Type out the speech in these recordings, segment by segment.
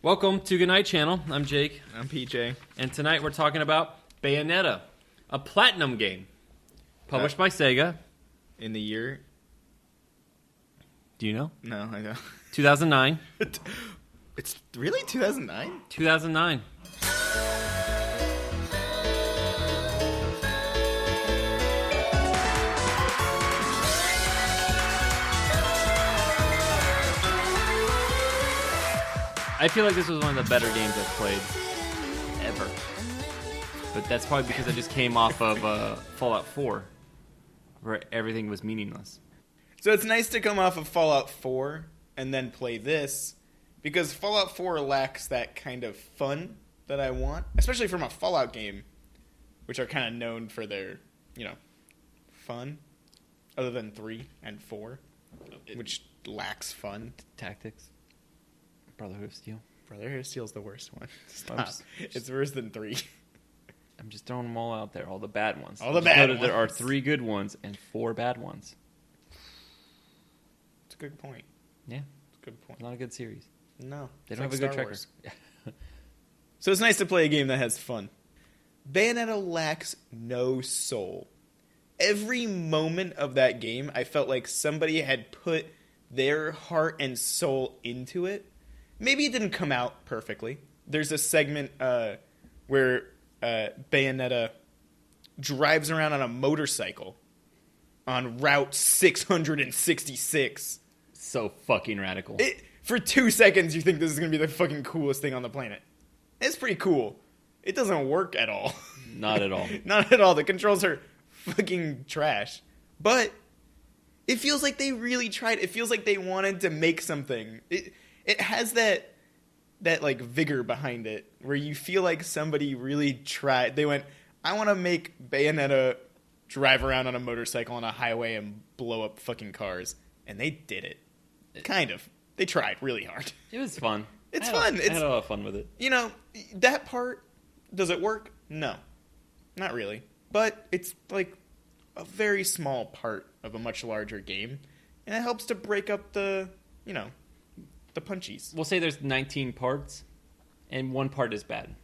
Welcome to Goodnight Channel. I'm Jake. I'm PJ. And tonight we're talking about Bayonetta, a platinum game. Published by Sega. In the year? Do you know? No, I don't. 2009. It's really 2009? 2009. I feel like this was one of the better games I've played ever. But that's probably because I just came off of Fallout 4, where everything was meaningless. So it's nice to come off of Fallout 4 and then play this, because Fallout 4 lacks that kind of fun that I want, especially from a Fallout game, which are kind of known for their, fun, other than 3 and 4, which lacks fun. Tactics. Brotherhood of Steel. Brotherhood of Steel is the worst one. Stop. It's worse than 3. I'm just throwing them all out there, all the bad ones. All the bad ones. There are 3 good ones and 4 bad ones. It's a good point. Yeah. It's a good point. Not a good series. No. They don't have a good track record. So it's nice to play a game that has fun. Bayonetta lacks no soul. Every moment of that game, I felt like somebody had put their heart and soul into it. Maybe it didn't come out perfectly. There's a segment where Bayonetta drives around on a motorcycle on Route 666. So fucking radical. For 2 seconds, you think this is going to be the fucking coolest thing on the planet. It's pretty cool. It doesn't work at all. Not at all. Not at all. The controls are fucking trash. But it feels like they really tried. It feels like they wanted to make something. It has that like vigor behind it where you feel like somebody really tried. They went, I want to make Bayonetta drive around on a motorcycle on a highway and blow up fucking cars. And they did it. Kind of. They tried really hard. It was fun. It's fun. I had a lot of fun with it. That part, does it work? No. Not really. But it's like a very small part of a much larger game. And it helps to break up the punchies. We'll say there's 19 parts, and 1 part is bad.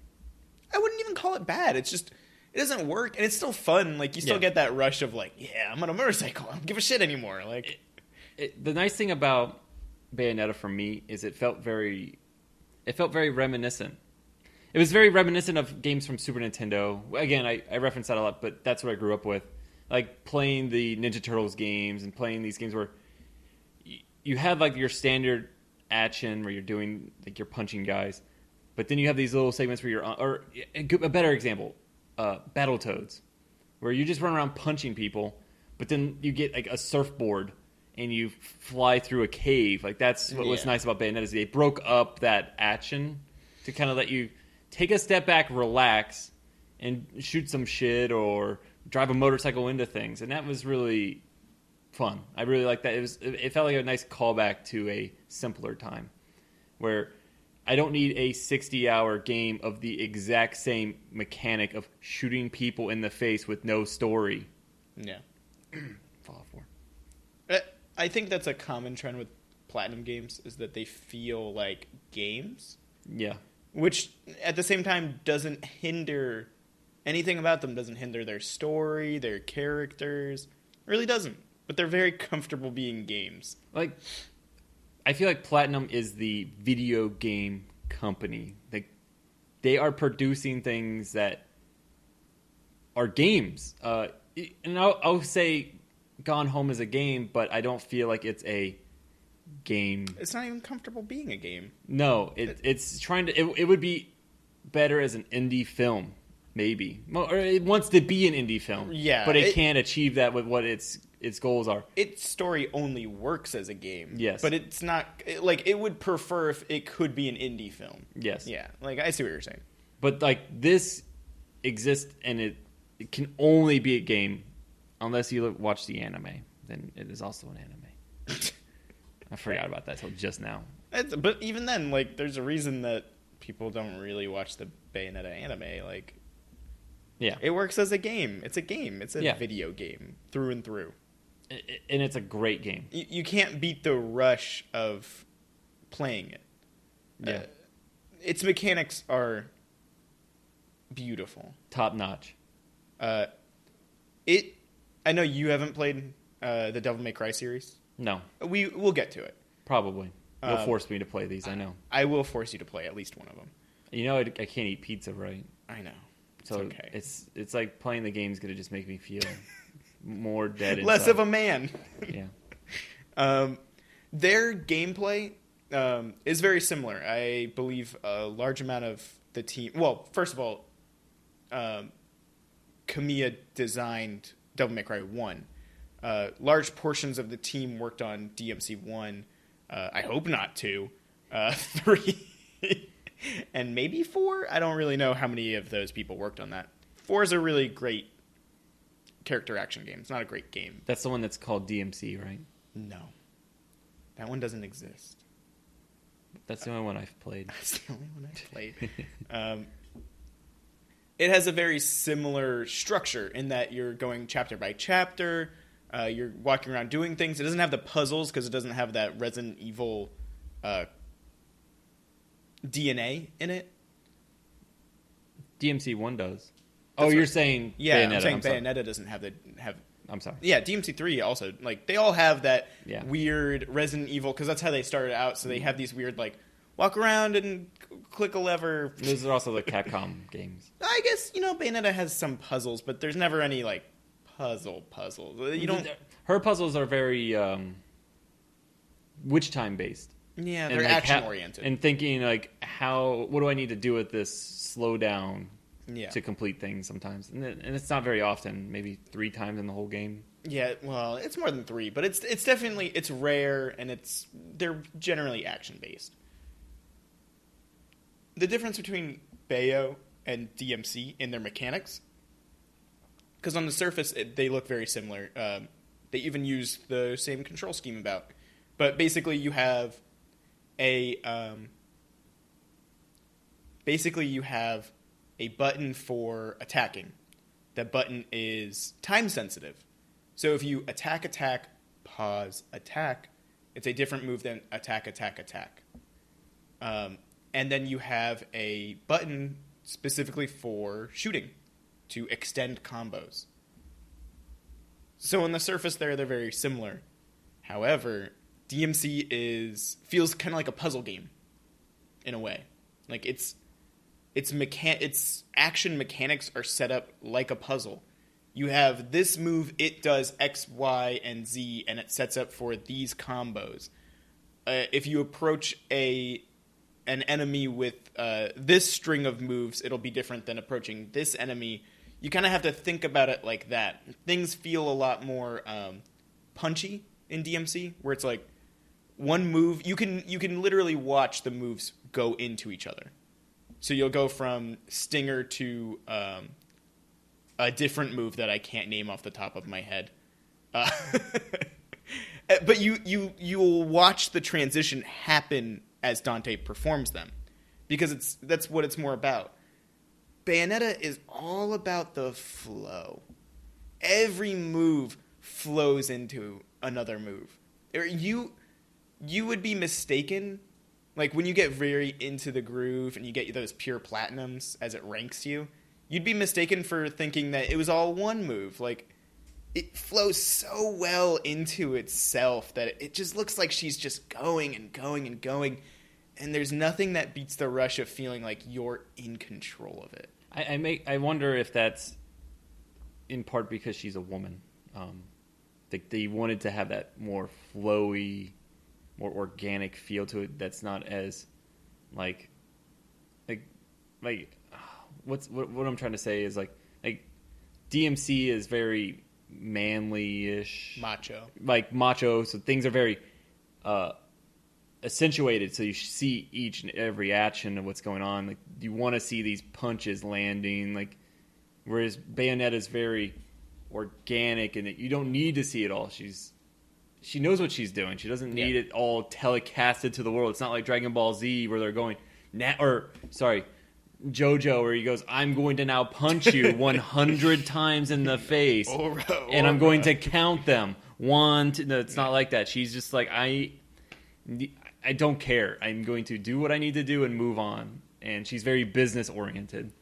I wouldn't even call it bad. It's just, it doesn't work, and it's still fun. Like, you still get that rush of, like, yeah, I'm on a motorcycle. I don't give a shit anymore. Like, the nice thing about Bayonetta for me is it felt very reminiscent. It was very reminiscent of games from Super Nintendo. Again, I reference that a lot, but that's what I grew up with. Like, playing the Ninja Turtles games and playing these games where you have, like, your standard action where you're doing, like, you're punching guys, but then you have these little segments where you're on, or a better example, Battletoads, where you just run around punching people, but then you get, like, a surfboard and you fly through a cave. Like, that's what was nice about Bayonetta, is they broke up that action to kind of let you take a step back, relax, and shoot some shit or drive a motorcycle into things, and that was really fun. I really liked that. It felt like a nice callback to a simpler time where I don't need a 60-hour game of the exact same mechanic of shooting people in the face with no story. Yeah. Fallout 4. I think that's a common trend with Platinum games, is that they feel like games. Yeah. Which, at the same time, doesn't hinder anything about them. Doesn't hinder their story, their characters. It really doesn't. But they're very comfortable being games. Like, I feel like Platinum is the video game company. Like, they are producing things that are games. And I'll say Gone Home is a game, but I don't feel like it's a game. It's not even comfortable being a game. No, it's trying to. It would be better as an indie film, maybe. Or it wants to be an indie film. Yeah, but it can't achieve that with what its goals are. Its story only works as a game. Yes. But it's not, like, it would prefer if it could be an indie film. Yes. Yeah, like, I see what you're saying. But, like, this exists, and it can only be a game unless you watch the anime. Then it is also an anime. I forgot about that till just now. But even then, like, there's a reason that people don't really watch the Bayonetta anime. Like, yeah, it works as a game. It's a game. It's a video game through and through. And it's a great game. You can't beat the rush of playing it. Yeah. its mechanics are beautiful. Top notch. I know you haven't played the Devil May Cry series. No. We'll get to it. Probably. You'll force me to play these, I know. I will force you to play at least one of them. You know, I can't eat pizza, right? I know. So okay. It's like playing the game's going to just make me feel more dead inside. Less of a man. Yeah. Their gameplay is very similar. I believe a large amount of the team... Well, first of all, Kamiya designed Devil May Cry 1. Large portions of the team worked on DMC 1. I hope not 2. 3. And maybe 4? I don't really know how many of those people worked on that. 4 is a really great character action game. It's not a great game. That's the one that's called DMC, right? No. That one doesn't exist. That's the only one I've played. That's the only one I've played. It has a very similar structure in that you're going chapter by chapter. You're walking around doing things. It doesn't have the puzzles because it doesn't have that Resident Evil DNA in it. DMC 1 does. You're saying yeah, Bayonetta. I'm saying Bayonetta doesn't have I'm sorry. Yeah, DMC 3 also, like, they all have that Yeah. weird Resident Evil, because that's how they started out, so they have these weird, like, walk around and click a lever. Those are also the Capcom games. I guess, Bayonetta has some puzzles, but there's never any, like, puzzles. You don't... Her puzzles are very witch time based. Yeah, they're action-oriented. And thinking, like, what do I need to do with this slowdown to complete things sometimes? And it's not very often, maybe 3 times in the whole game. Yeah, well, it's more than 3, but it's definitely, it's rare, and they're generally action-based. The difference between Bayo and DMC in their mechanics, because on the surface, they look very similar. They even use the same control scheme about. But basically, you have a button for attacking. That button is time sensitive. So if you attack, pause, attack, it's a different move than attack. And then you have a button specifically for shooting to extend combos. So on the surface they're very similar. However, DMC feels kind of like a puzzle game in a way. Like its action mechanics are set up like a puzzle. You have this move, it does X, Y, and Z, and it sets up for these combos. If you approach an enemy with this string of moves, it'll be different than approaching this enemy. You kind of have to think about it like that. Things feel a lot more punchy in DMC, where it's like one move, you can literally watch the moves go into each other. So you'll go from Stinger to a different move that I can't name off the top of my head. But you'll watch the transition happen as Dante performs them, because that's what it's more about. Bayonetta is all about the flow. Every move flows into another move. You would be mistaken, like when you get very into the groove and you get those pure platinums as it ranks you, you'd be mistaken for thinking that it was all one move. Like, it flows so well into itself that it just looks like she's just going and going and going, and there's nothing that beats the rush of feeling like you're in control of it. I wonder if that's in part because she's a woman. They wanted to have that more flowy, more organic feel to it. That's not as like what I'm trying to say is like DMC is very manly-ish, macho. So things are very accentuated. So you see each and every action of what's going on. Like you want to see these punches landing. Like whereas Bayonetta is very organic, and you don't need to see it all. She knows what she's doing. She doesn't need it all telecasted to the world. It's not like Dragon Ball Z where they're going JoJo where he goes, I'm going to now punch you 100 times in the face, and I'm going to count them. No, it's not like that. She's just like, I don't care. I'm going to do what I need to do and move on. and she's very business oriented.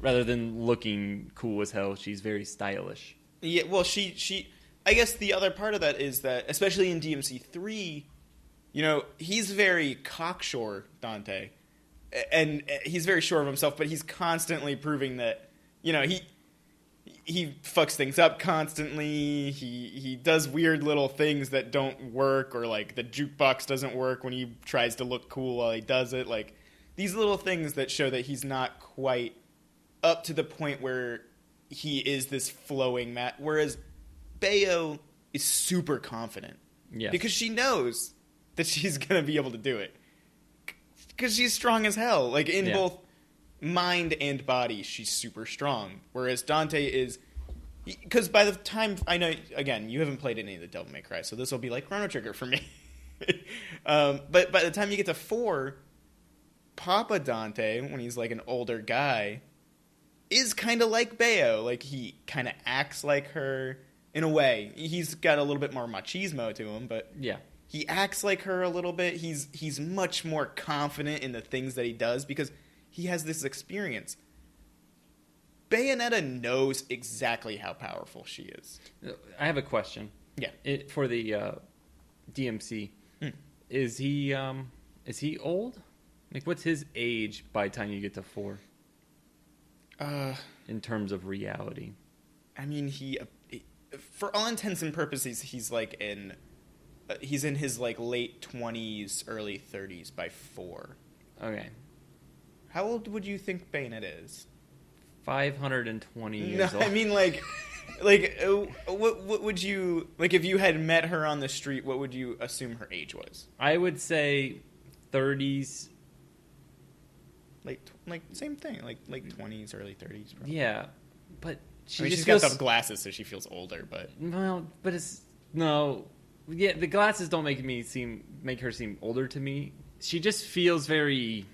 Rather than looking cool as hell, she's very stylish. Yeah, well, she I guess the other part of that is that, especially in DMC3, he's very cocksure, Dante. And he's very sure of himself, but he's constantly proving that, he fucks things up constantly. He does weird little things that don't work, or like the jukebox doesn't work when he tries to look cool while he does it. Like these little things that show that he's not quite up to the point where he is this flowing mat. Whereas Bayo is super confident. Yeah. Because she knows that she's going to be able to do it. Because she's strong as hell. Like, in both mind and body, she's super strong. Whereas Dante is... Because by the time... I know, again, you haven't played any of the Devil May Cry, so this will be like Chrono Trigger for me. But by the time you get to 4, Papa Dante, when he's like an older guy, is kind of like Bayo. Like, he kind of acts like her in a way. He's got a little bit more machismo to him, but... Yeah. He acts like her a little bit. He's much more confident in the things that he does because he has this experience. Bayonetta knows exactly how powerful she is. I have a question. Yeah. For the DMC, is he old? Like, what's his age by the time you get to 4? In terms of reality. I mean, he for all intents and purposes, he's like he's in his like late 20s, early 30s by 4. Okay. How old would you think Bayonetta is? 520 years old. I mean, what would you, like, if you had met her on the street, what would you assume her age was? I would say 30s. Like same thing, like 20s, early 30s. Probably. Yeah, but she's got the glasses, so she feels older. But it's no. Yeah, the glasses don't make her seem older to me. She just feels very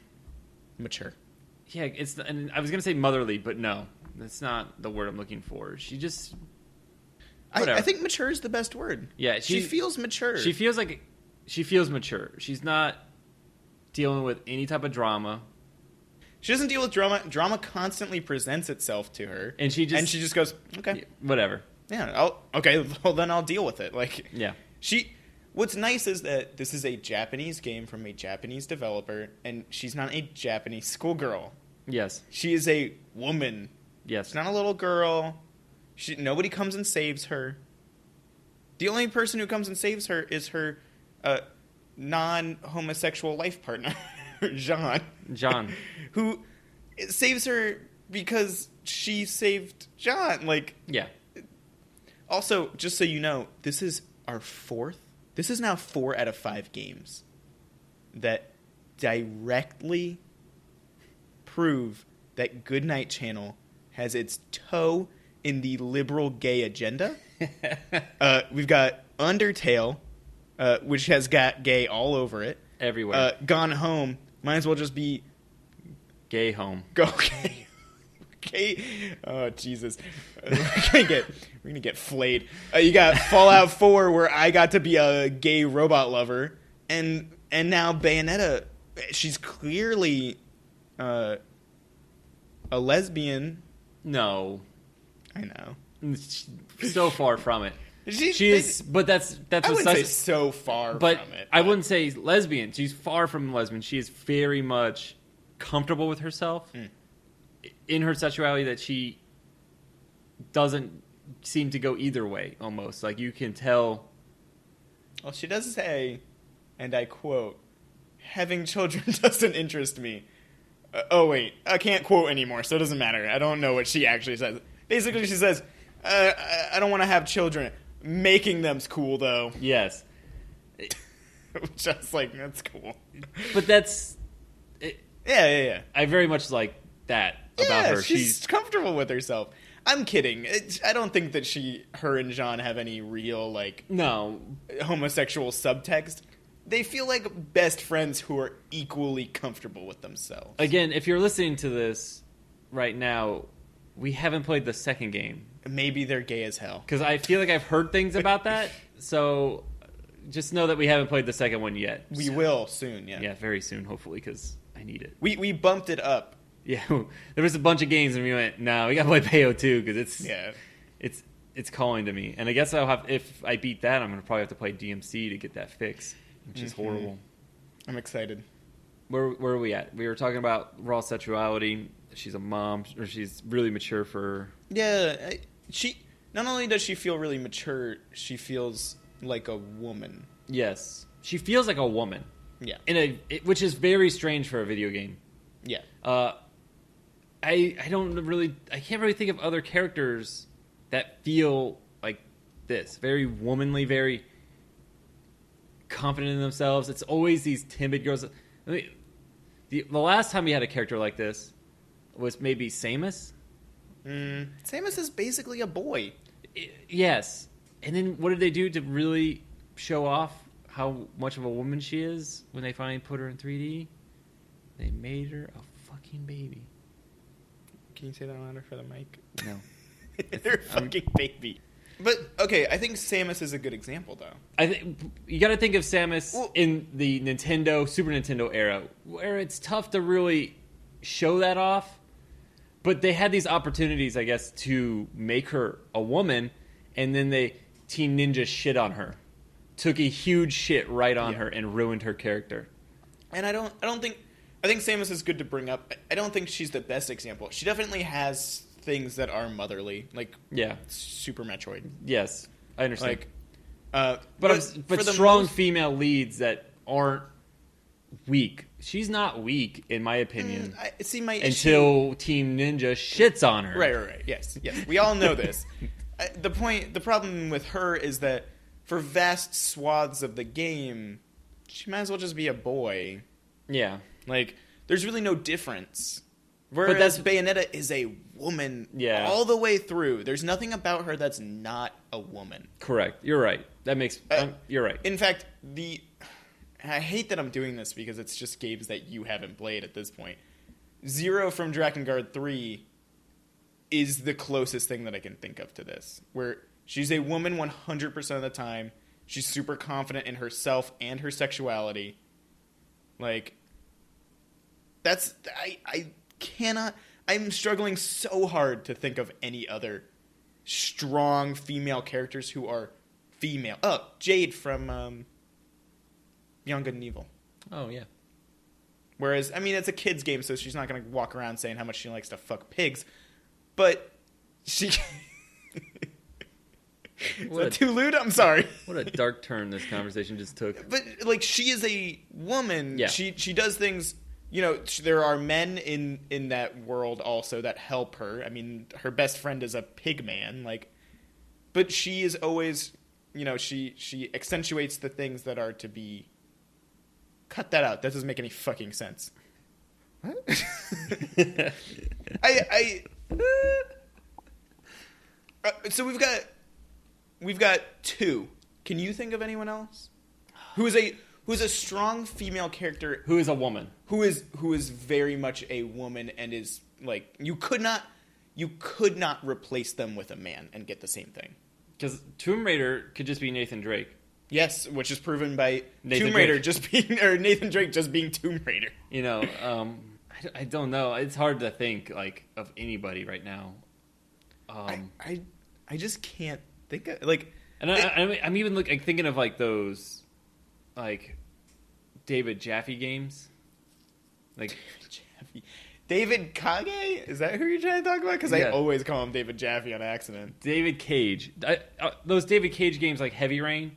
mature. Yeah, and I was gonna say motherly, but no, that's not the word I'm looking for. She just, I think mature is the best word. Yeah, she feels mature. She feels mature. She's not dealing with any type of drama. She doesn't deal with drama. Drama constantly presents itself to her, and she just goes, okay, whatever. Yeah, well then I'll deal with it. Like, yeah. What's nice is that this is a Japanese game from a Japanese developer, and she's not a Japanese schoolgirl. Yes. She is a woman. Yes. She's not a little girl. Nobody comes and saves her. The only person who comes and saves her is her non-homosexual life partner, Jean. Who saves her because she saved John. Like, yeah. Also, just so you know, this is now 4 out of 5 games that directly prove that Goodnight Channel has its toe in the liberal gay agenda. We've got Undertale, which has got gay all over it. Everywhere. Gone Home might as well just be... Gay home. Go gay. Okay. Oh, Jesus. We're gonna get flayed. You got Fallout 4, where I got to be a gay robot lover, and now Bayonetta, she's clearly a lesbian. No. I know. So far from it. She is, but that's I wouldn't say so far from it. But I wouldn't say lesbian. She's far from lesbian. She is very much comfortable with herself. In her sexuality, that she doesn't seem to go either way, almost. Like, you can tell. Well, she does say, and I quote, "Having children doesn't interest me." Oh, wait. I can't quote anymore, so it doesn't matter. I don't know what she actually says. Basically, she says, I don't want to have children. Making them's cool, though. Yes. Which I was like, that's cool. But that's... Yeah. I very much like that about her. She's comfortable with herself. I'm kidding. I don't think that her and Jean have any real, like... No. Homosexual subtext. They feel like best friends who are equally comfortable with themselves. Again, if you're listening to this right now, we haven't played the second game. Maybe they're gay as hell. Because I feel like I've heard things about that, so just know that we haven't played the second one yet. We will soon, yeah. Yeah, very soon, hopefully, because I need it. We bumped it up. Yeah, there was a bunch of games, and we went, no, we got to play Bayo 2 because it's calling to me. And I guess if I beat that, I'm going to probably have to play DMC to get that fix, which is horrible. I'm excited. Where are we at? We were talking about raw sexuality. She's a mom, or she's really mature for... Yeah, she... Not only does she feel really mature, she feels like a woman. Yes. She feels like a woman. Yeah. Which is very strange for a video game. Yeah. I can't really think of other characters that feel like this. Very womanly, very confident in themselves. It's always these timid girls. I mean, the last time we had a character like this was maybe Samus. Samus is basically a boy. Yes. And then what did they do to really show off how much of a woman she is when they finally put her in 3D? They made her a fucking baby. Can you say that louder for the mic? No. They're a fucking baby. But, okay, I think Samus is a good example, though. I think you got to think of Samus in the Super Nintendo era, where it's tough to really show that off. But they had these opportunities, I guess, to make her a woman, and then Team Ninja shit on her. Took a huge shit right on her and ruined her character. And I think Samus is good to bring up. I don't think she's the best example. She definitely has things that are motherly, like Super Metroid. Yes, I understand. Like, but strong female leads that aren't weak. She's not weak, in my opinion. Until Team Ninja shits on her. Right. Yes. We all know this. The problem with her is that for vast swaths of the game, she might as well just be a boy. Yeah. Like, there's really no difference. Whereas Bayonetta is a woman all the way through. There's nothing about her that's not a woman. Correct. You're right. You're right. In fact, I hate that I'm doing this because it's just games that you haven't played at this point. Zero from Drakengard 3 is the closest thing that I can think of to this. Where she's a woman 100% of the time. She's super confident in herself and her sexuality. Like, I'm struggling so hard to think of any other strong female characters who are female. Oh, Jade from Beyond Good and Evil. Oh, yeah. Whereas, I mean, it's a kid's game, so she's not going to walk around saying how much she likes to fuck pigs. But she... Is that too lewd? I'm sorry. What a dark turn this conversation just took. But, like, she is a woman. Yeah. She does things... You know, there are men in that world also that help her. I mean, her best friend is a pig man. Like, but she is always... You know, she accentuates the things that are to be... Cut that out. That doesn't make any fucking sense. What? So we've got two. Can you think of anyone else who is a strong female character who is a woman who is very much a woman and is like you could not replace them with a man and get the same thing? Because Tomb Raider could just be Nathan Drake. Yes, which is proven by Nathan Nathan Drake just being Tomb Raider. You know, I don't know. It's hard to think like of anybody right now. I just can't think of like. And I'm even thinking of like those, like David Jaffe games, like David Kage? Is that who you're trying to talk about? Because I always call him David Jaffe on accident. David Cage. Those David Cage games like Heavy Rain.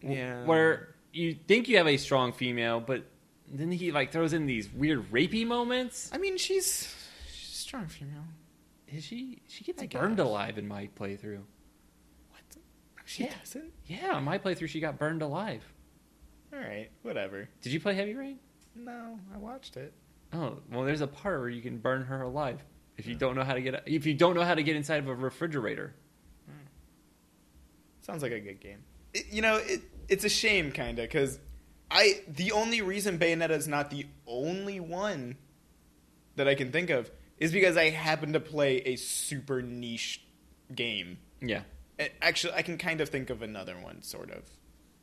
Yeah. Where you think you have a strong female, but then he like throws in these weird rapey moments. I mean, she's a strong female. Is she? She gets burned alive in my playthrough. What? She doesn't? Yeah, in my playthrough she got burned alive. Alright, whatever. Did you play Heavy Rain? No, I watched it. Oh, well there's a part where you can burn her alive if you don't know how to get inside of a refrigerator. Sounds like a good game. It's a shame, kind of, because the only reason Bayonetta is not the only one that I can think of is because I happen to play a super niche game. Yeah. Actually, I can kind of think of another one, sort of,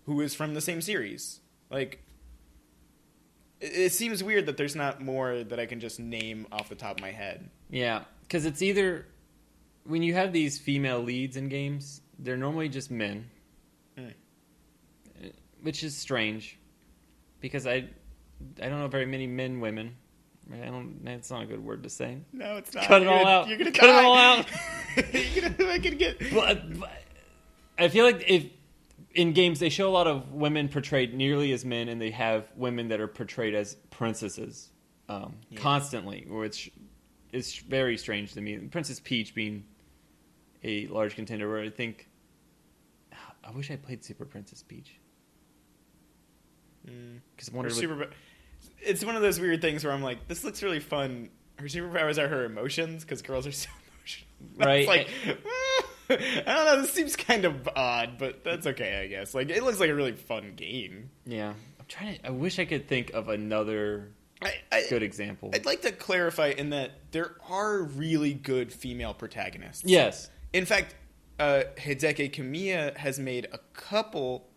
who is from the same series. Like, It seems weird that there's not more that I can just name off the top of my head. Yeah, because it's either when you have these female leads in games, they're normally just men, which is strange because I don't know very many women. That's not a good word to say. No, it's not. Cut it all out. You're gonna cut it all out. You're gonna get. But I feel like if in games they show a lot of women portrayed nearly as men, and they have women that are portrayed as princesses constantly, which is very strange to me. Princess Peach being a large contender, where I think I wish I played Super Princess Peach because I wondered. It's one of those weird things where I'm like, this looks really fun. Her superpowers are her emotions because girls are so emotional. Right. Like, I don't know. This seems kind of odd, but that's okay, I guess. Like, it looks like a really fun game. Yeah, I wish I could think of another good example. I'd like to clarify in that there are really good female protagonists. Yes. In fact, Hideki Kamiya has made a couple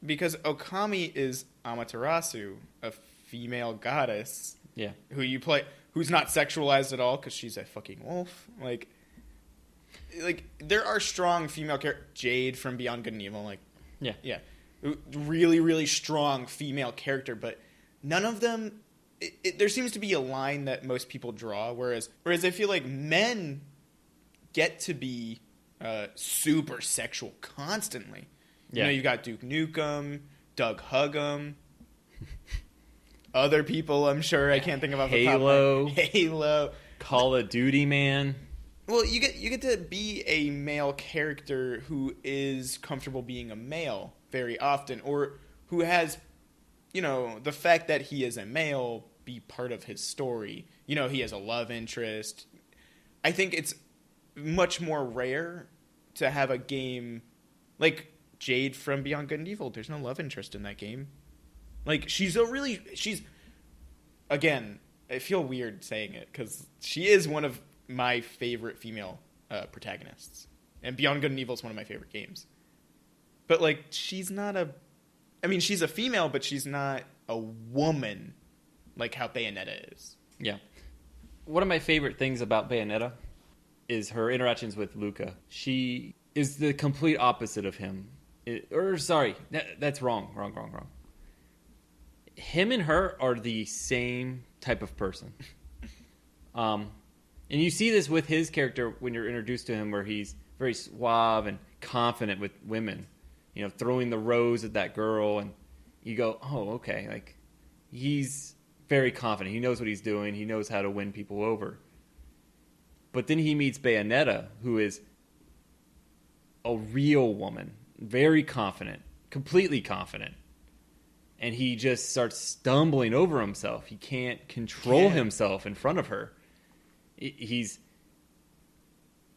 because Okami is Amaterasu, a female goddess. Yeah. Who you play, who's not sexualized at all because she's a fucking wolf. Like there are strong female characters. Jade from Beyond Good and Evil. Yeah. Really, really strong female character, but none of them. There seems to be a line that most people draw, whereas I feel like men get to be super sexual constantly. Yeah. You got Duke Nukem, Doug Huggum, other people. I'm sure I can't think of off the top of my head. Halo, Call of Duty, man. Well, you get to be a male character who is comfortable being a male very often, or who has, the fact that he is a male be part of his story. He has a love interest. I think it's much more rare to have a game like Jade from Beyond Good and Evil. There's no love interest in that game. Like, she's again, I feel weird saying it because she is one of my favorite female protagonists, and Beyond Good and Evil is one of my favorite games. But like, she's a female, but she's not a woman like how Bayonetta is. Yeah. One of my favorite things about Bayonetta is her interactions with Luca. She is the complete opposite of him. That's wrong. Him and her are the same type of person. And you see this with his character when you're introduced to him, where he's very suave and confident with women. Throwing the rose at that girl, and you go, oh, okay. Like, he's very confident. He knows what he's doing. He knows how to win people over. But then he meets Bayonetta, who is a real woman, very confident, completely confident. And he just starts stumbling over himself. He can't control himself in front of her. He's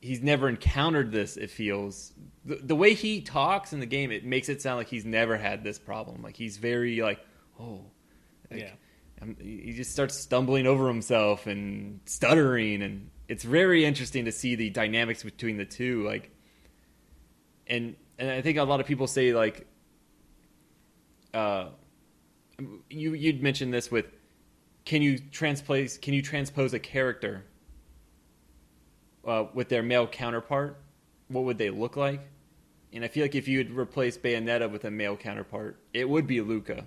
never encountered this, it feels. The way he talks in the game, it makes it sound like he's never had this problem. Like, he's very he just starts stumbling over himself and stuttering, and it's very interesting to see the dynamics between the two. Like, and I think a lot of people say, like, you'd mentioned this with, can you transpose a character with their male counterpart? What would they look like? And I feel like if you would replace Bayonetta with a male counterpart, it would be Luca.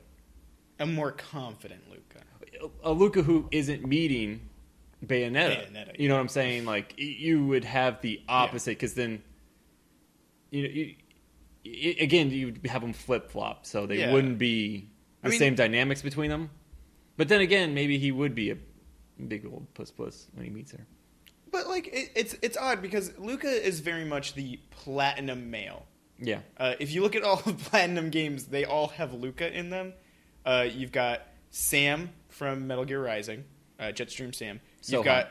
A more confident Luca. A Luca who isn't meeting Bayonetta. You know what I'm saying? Like, you would have the opposite, because then, again, you'd have them flip-flop, so they wouldn't be the same dynamics between them. But then again, maybe he would be a big old puss when he meets her. But like, it's odd because Luca is very much the platinum male. Yeah. If you look at all the platinum games, they all have Luca in them. You've got Sam from Metal Gear Rising, Jetstream Sam. You've got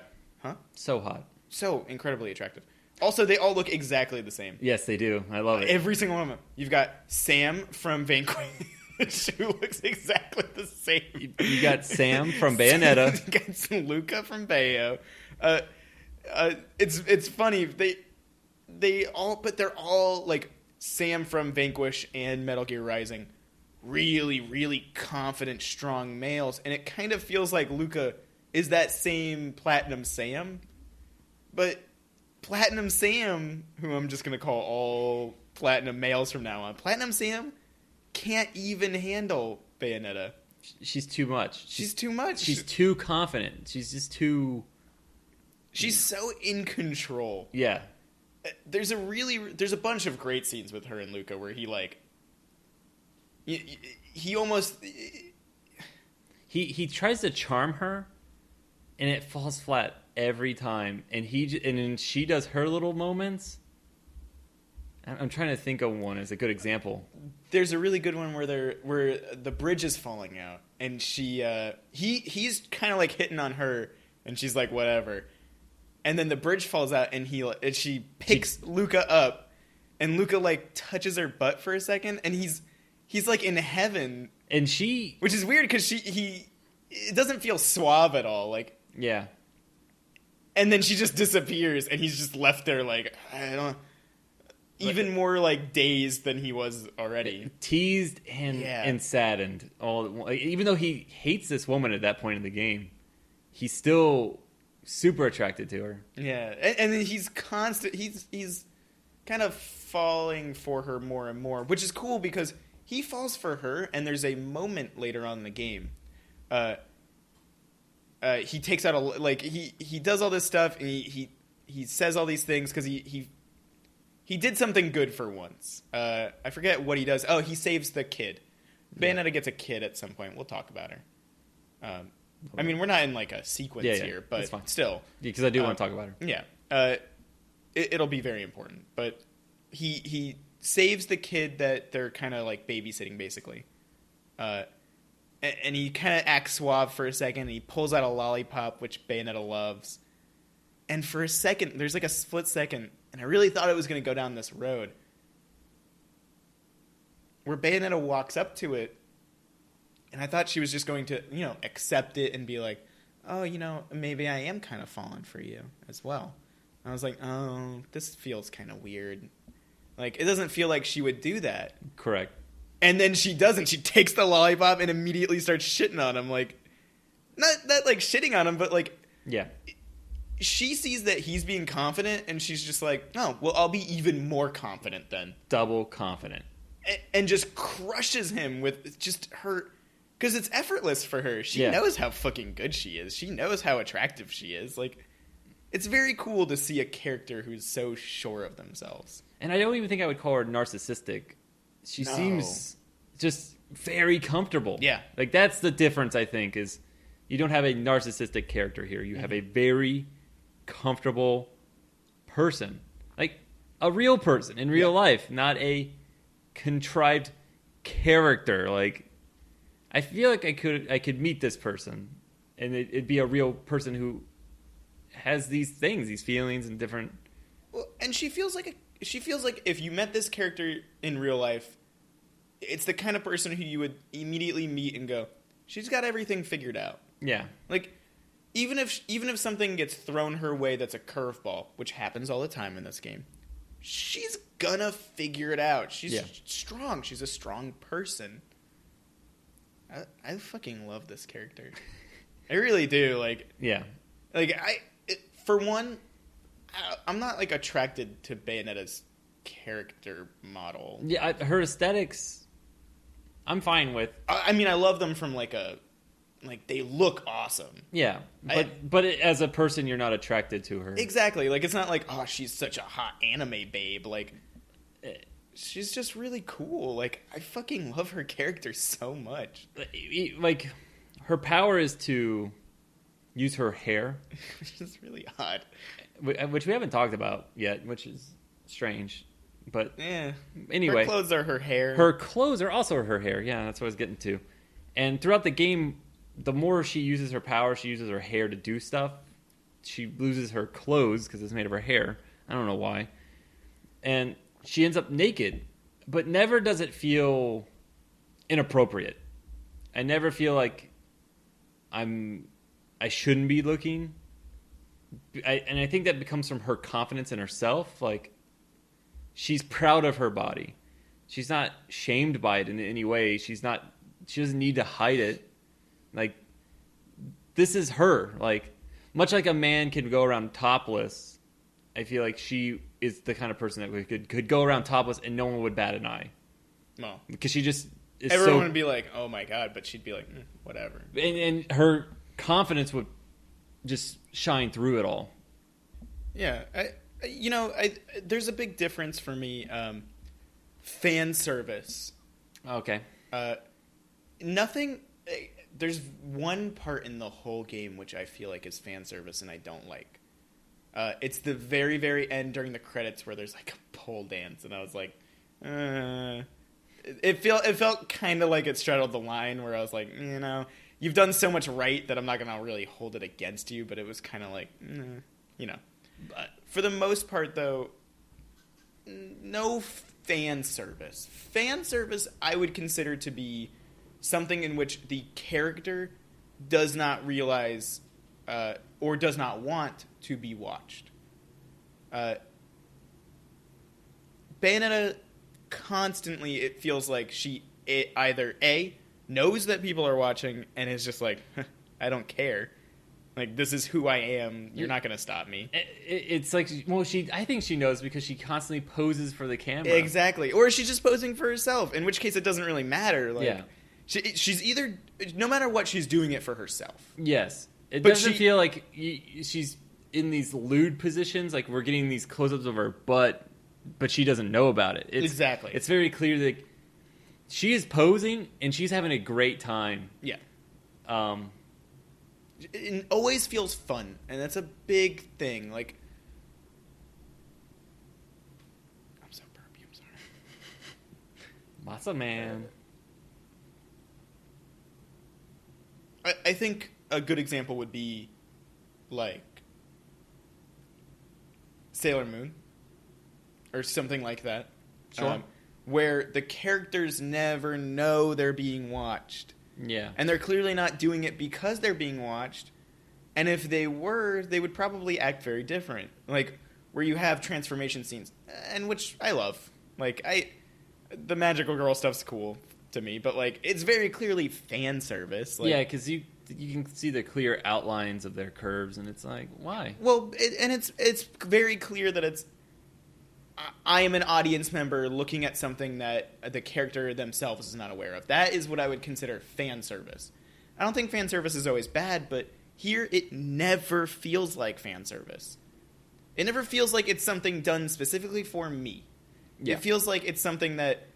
so hot, so incredibly attractive. Also, they all look exactly the same. Yes, they do. I love it. Every single one of them. You've got Sam from Vanquish, who looks exactly the same. You got Sam from Bayonetta. You got some Luca from Bayo. It's funny. They're all like Sam from Vanquish and Metal Gear Rising really, really confident, strong males. And it kind of feels like Luca is that same Platinum Sam. But Platinum Sam, who I'm just going to call all Platinum males from now on, Platinum Sam can't even handle Bayonetta. She's too much. She's too much. She's too confident. She's just too... She's so in control. Yeah. There's a bunch of great scenes with her and Luca where he, like... He almost... He tries to charm her, and it falls flat every time. And then she does her little moments. I'm trying to think of one as a good example. There's a really good one where the bridge is falling out, and he's kind of like hitting on her, and she's like whatever, and then the bridge falls out, and she picks Luca up, and Luca like touches her butt for a second, and he's like in heaven, and which is weird because it doesn't feel suave at all, like yeah, and then she just disappears, and he's just left there like I don't. Even more like dazed than he was already, teased and saddened. Even though he hates this woman at that point in the game, he's still super attracted to her. Yeah, and then he's constant. He's kind of falling for her more and more, which is cool because he falls for her. And there's a moment later on in the game, he takes out he does all this stuff and he says all these things because he did something good for once. I forget what he does. Oh, he saves the kid. Bayonetta gets a kid at some point. We'll talk about her. I mean, we're not in like a sequence here, but still. Yeah, because I do want to talk about her. Yeah. It'll be very important. But he saves the kid that they're kind of like babysitting, basically. And he kind of acts suave for a second. And he pulls out a lollipop, which Bayonetta loves. And for a second, there's like a split second, and I really thought it was going to go down this road, where Bayonetta walks up to it, and I thought she was just going to, accept it and be like, oh, maybe I am kind of falling for you as well. And I was like, oh, this feels kind of weird. Like, it doesn't feel like she would do that. Correct. And then she doesn't. She takes the lollipop and immediately starts shitting on him. Like, not like shitting on him, but like... Yeah. She sees that he's being confident, and she's just like, oh, well, I'll be even more confident then. Double confident. And just crushes him with just her... Because it's effortless for her. She knows how fucking good she is. She knows how attractive she is. Like, it's very cool to see a character who's so sure of themselves. And I don't even think I would call her narcissistic. She seems just very comfortable. Yeah. Like, that's the difference, I think, is you don't have a narcissistic character here. You have a very... comfortable person, like a real person in real life, not a contrived character. Like, I feel like I could meet this person, and it'd be a real person who has these things, these feelings, and different. Well, and she feels like if you met this character in real life, it's the kind of person who you would immediately meet and go, she's got everything figured out. Yeah, like. Even if something gets thrown her way that's a curveball, which happens all the time in this game, she's gonna figure it out. She's strong. She's a strong person. I fucking love this character. I really do. Like, yeah. Like, for one, I'm not like attracted to Bayonetta's character model. Yeah, her aesthetics, I'm fine with. I mean, I love them from like they look awesome. Yeah, but as a person, you're not attracted to her. Exactly. Like, it's not like, oh, she's such a hot anime babe. Like, she's just really cool. Like, I fucking love her character so much. Like, her power is to use her hair. Which is really odd. Which we haven't talked about yet, which is strange. But Her anyway. clothes are her hair. Her clothes are also her hair. Yeah, that's what I was getting to. And throughout the game... the more she uses her power, she uses her hair to do stuff. She loses her clothes because it's made of her hair. I don't know why. And she ends up naked, but never does it feel inappropriate. I never feel like I shouldn't be looking. And I think that comes from her confidence in herself. Like, she's proud of her body. she's not shamed by it in any way. She doesn't need to hide it. Like, this is her. Like, much like a man can go around topless, I feel like she is the kind of person that could go around topless and no one would bat an eye. No. Because she just is everyone would be like, oh my God, but she'd be like, whatever. And her confidence would just shine through it all. Yeah. There's a big difference for me. Fan service. Okay. Nothing... There's one part in the whole game which I feel like is fan service and I don't like. It's the very, very end during the credits where there's like a pole dance, and I was like, it felt kind of like it straddled the line where I was like, you've done so much right that I'm not gonna really hold it against you, but it was kind of like, But for the most part, though, no fan service. Fan service I would consider to be something in which the character does not realize or does not want to be watched. Bayonetta constantly, it feels like she either A, knows that people are watching and is just like, I don't care. Like, this is who I am. You're not going to stop me. It's like, I think she knows because she constantly poses for the camera. Exactly. Or she's just posing for herself, in which case it doesn't really matter. Like, yeah. She's either, no matter what, she's doing it for herself. Yes. It doesn't feel like she's in these lewd positions, like we're getting these close-ups of her butt, but she doesn't know about it. Exactly. It's very clear that she is posing, and she's having a great time. Yeah. It always feels fun, and that's a big thing. Like, I'm so burpy, I'm sorry. Masa man. I think a good example would be, like, Sailor Moon, or something like that. Sure. Where the characters never know they're being watched. Yeah. And they're clearly not doing it because they're being watched. And if they were, they would probably act very different. Like, where you have transformation scenes, and which I love. Like, the magical girl stuff's cool to me, but, like, it's very clearly fan service. Like, yeah, because you can see the clear outlines of their curves, and it's like, why? Well, it's very clear that it's, I am an audience member looking at something that the character themselves is not aware of. That is what I would consider fan service. I don't think fan service is always bad, but here it never feels like fan service. It never feels like it's something done specifically for me. Yeah. It feels like it's something that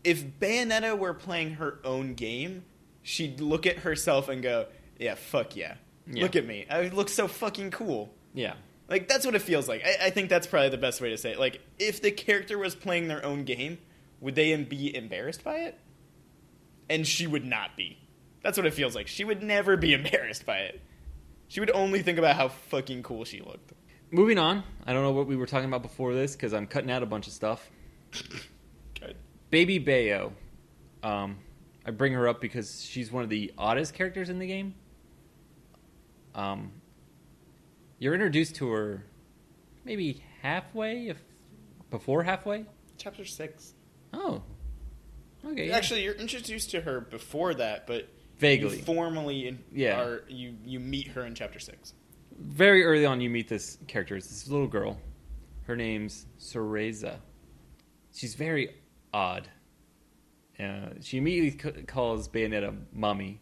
if Bayonetta were playing her own game, she'd look at herself and go, yeah, fuck yeah. Look at me. I look so fucking cool. Yeah. Like, that's what it feels like. I think that's probably the best way to say it. Like, if the character was playing their own game, would they be embarrassed by it? And she would not be. That's what it feels like. She would never be embarrassed by it. She would only think about how fucking cool she looked. Moving on. I don't know what we were talking about before this, because I'm cutting out a bunch of stuff. Good. Baby Bayo. I bring her up because she's one of the oddest characters in the game. You're introduced to her maybe halfway, before halfway? Chapter 6. Oh. Okay. Actually, you're introduced to her before that, but vaguely. You formally you meet her in Chapter 6. Very early on, you meet this character. It's this little girl. Her name's Cereza. She's very odd. She immediately calls Bayonetta Mommy.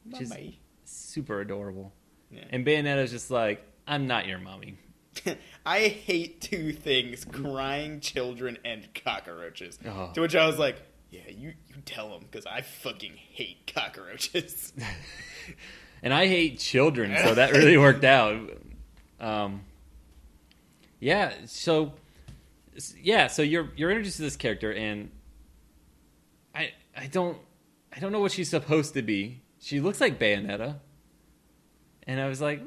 Which is super adorable. Yeah. And Bayonetta's just like, I'm not your mommy. I hate two things, crying children and cockroaches. Oh. To which I was like, yeah, you tell them, because I fucking hate cockroaches. And I hate children, so that really worked out. So you're introduced to this character, and I don't know what she's supposed to be. She looks like Bayonetta. And I was like,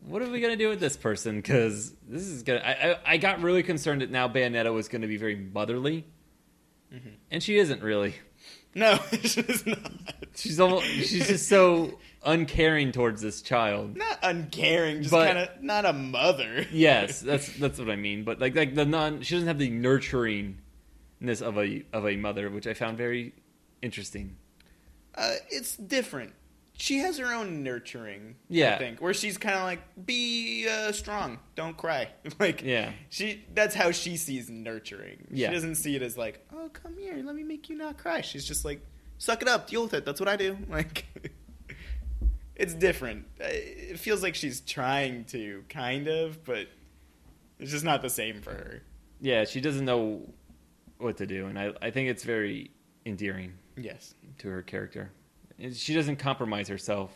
what are we going to do with this person? Because this is going to... I got really concerned that now Bayonetta was going to be very motherly. Mm-hmm. And she isn't really. No, she's not. She's just so uncaring towards this child. Not uncaring, just kind of not a mother. Yes, that's what I mean. But like she doesn't have the nurturing of a mother, which I found very interesting. It's different. She has her own nurturing, Yeah. I think, where she's kind of like, be strong, don't cry. Like, Yeah. that's how she sees nurturing. Yeah. She doesn't see it as like, oh, come here, let me make you not cry. She's just like, suck it up, deal with it. That's what I do. Like, it's different. It feels like she's trying to, kind of, but it's just not the same for her. Yeah, she doesn't know what to do, and I think it's very endearing. Yes. To her character. And she doesn't compromise herself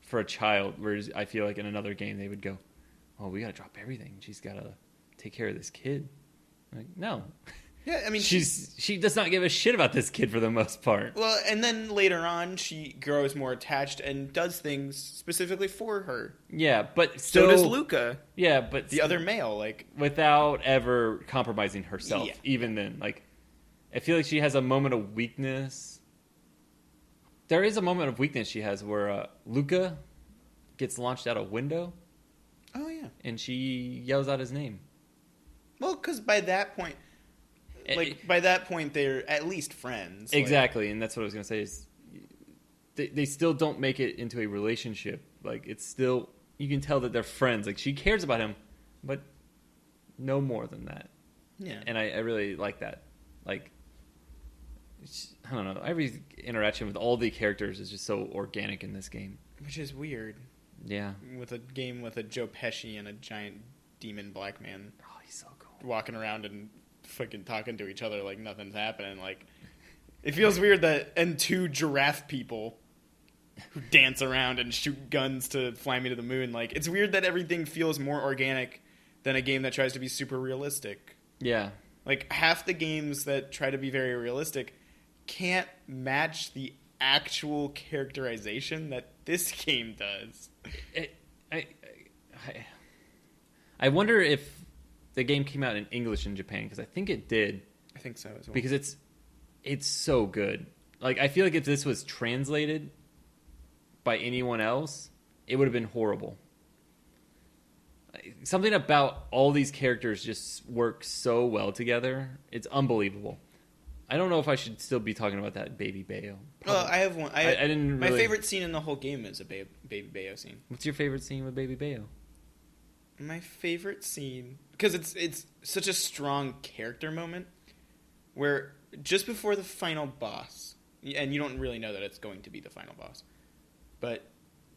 for a child, whereas I feel like in another game they would go, oh, we gotta drop everything. She's gotta take care of this kid. Like, no. Yeah, I mean, she does not give a shit about this kid for the most part. Well, and then later on, she grows more attached and does things specifically for her. Yeah, but still, so does Luca. Yeah, but the other male, like, without ever compromising herself. Yeah. Even then, like, I feel like she has a moment of weakness. There is a moment of weakness she has where Luca gets launched out a window. Oh yeah, and she yells out his name. Well, because by that point. They're at least friends. Exactly, and that's what I was going to say is they still don't make it into a relationship. Like, it's still, you can tell that they're friends. Like, she cares about him, but no more than that. Yeah. And I really like that. Like, I don't know. Every interaction with all the characters is just so organic in this game. Which is weird. Yeah. With a game with a Joe Pesci and a giant demon black man. Oh, he's so cool. Walking around and fucking talking to each other like nothing's happening. Like, it feels weird that, and two giraffe people who dance around and shoot guns to fly me to the moon. Like, it's weird that everything feels more organic than a game that tries to be super realistic. Yeah. Like, half the games that try to be very realistic can't match the actual characterization that this game does. I wonder if the game came out in English in Japan, because I think it did. I think so as well. Because it's so good. Like, I feel like if this was translated by anyone else, it would have been horrible. Something about all these characters just work so well together. It's unbelievable. I don't know if I should still be talking about that Baby Bayo. Well, I have one. I didn't really... My favorite scene in the whole game is a Baby Bayo scene. What's your favorite scene with Baby Bayo? My favorite scene, because it's such a strong character moment, where just before the final boss, and you don't really know that it's going to be the final boss, but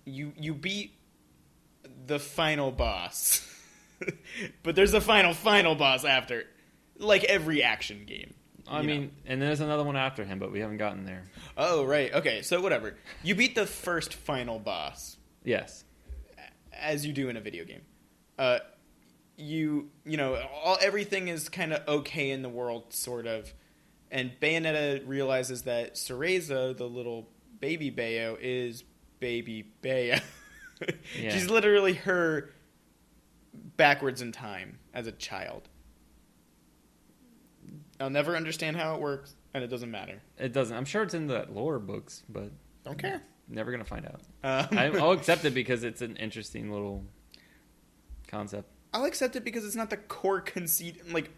you beat the final boss, but there's a final boss after, like every action game. I mean, and there's another one after him, but we haven't gotten there. Oh, right. Okay, so whatever. You beat the first final boss. Yes. As you do in a video game. Everything is kind of okay in the world, sort of. And Bayonetta realizes that Cereza, the little baby Bayo, is Baby Bayo. Yeah. She's literally her backwards in time as a child. I'll never understand how it works, and it doesn't matter. It doesn't. I'm sure it's in the lore books, but don't care. Never gonna find out. I'll accept it because it's an interesting little concept. I'll accept it because it's not the core conceit. Like,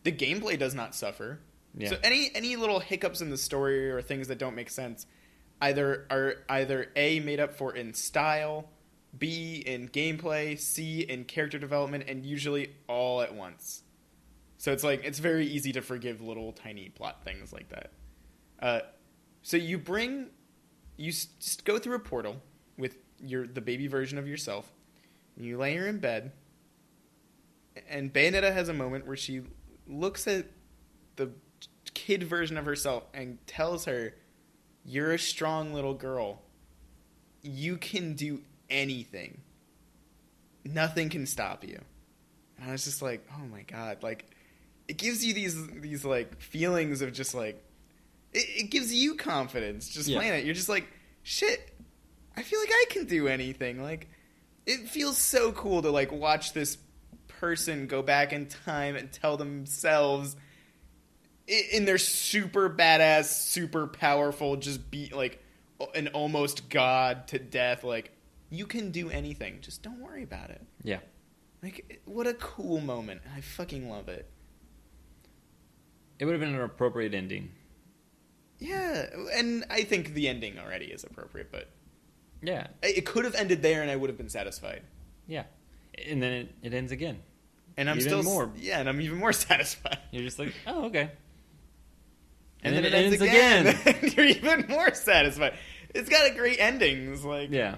the gameplay does not suffer. Yeah. So any little hiccups in the story or things that don't make sense are either A, made up for in style, B, in gameplay, C, in character development, and usually all at once. So it's like, it's very easy to forgive little tiny plot things like that. So you just go through a portal with the baby version of yourself. You lay her in bed, and Bayonetta has a moment where she looks at the kid version of herself and tells her, "You're a strong little girl. You can do anything. Nothing can stop you." And I was just like, oh my god, like, it gives you these like feelings of just like, it gives you confidence just playing it. You're just like, shit, I feel like I can do anything. Like, it feels so cool to like watch this person go back in time and tell themselves in their super badass, super powerful, just beat like an almost god to death, like, you can do anything, just don't worry about it. Yeah. Like, what a cool moment. I fucking love it. It would have been an appropriate ending. Yeah, and I think the ending already is appropriate, but Yeah. it could have ended there and I would have been satisfied. Yeah. And then it ends again. And I'm Even still more. Yeah, and I'm even more satisfied. You're just like, oh, okay. And then it ends again. And you're even more satisfied. It's got a great ending. It's like Yeah.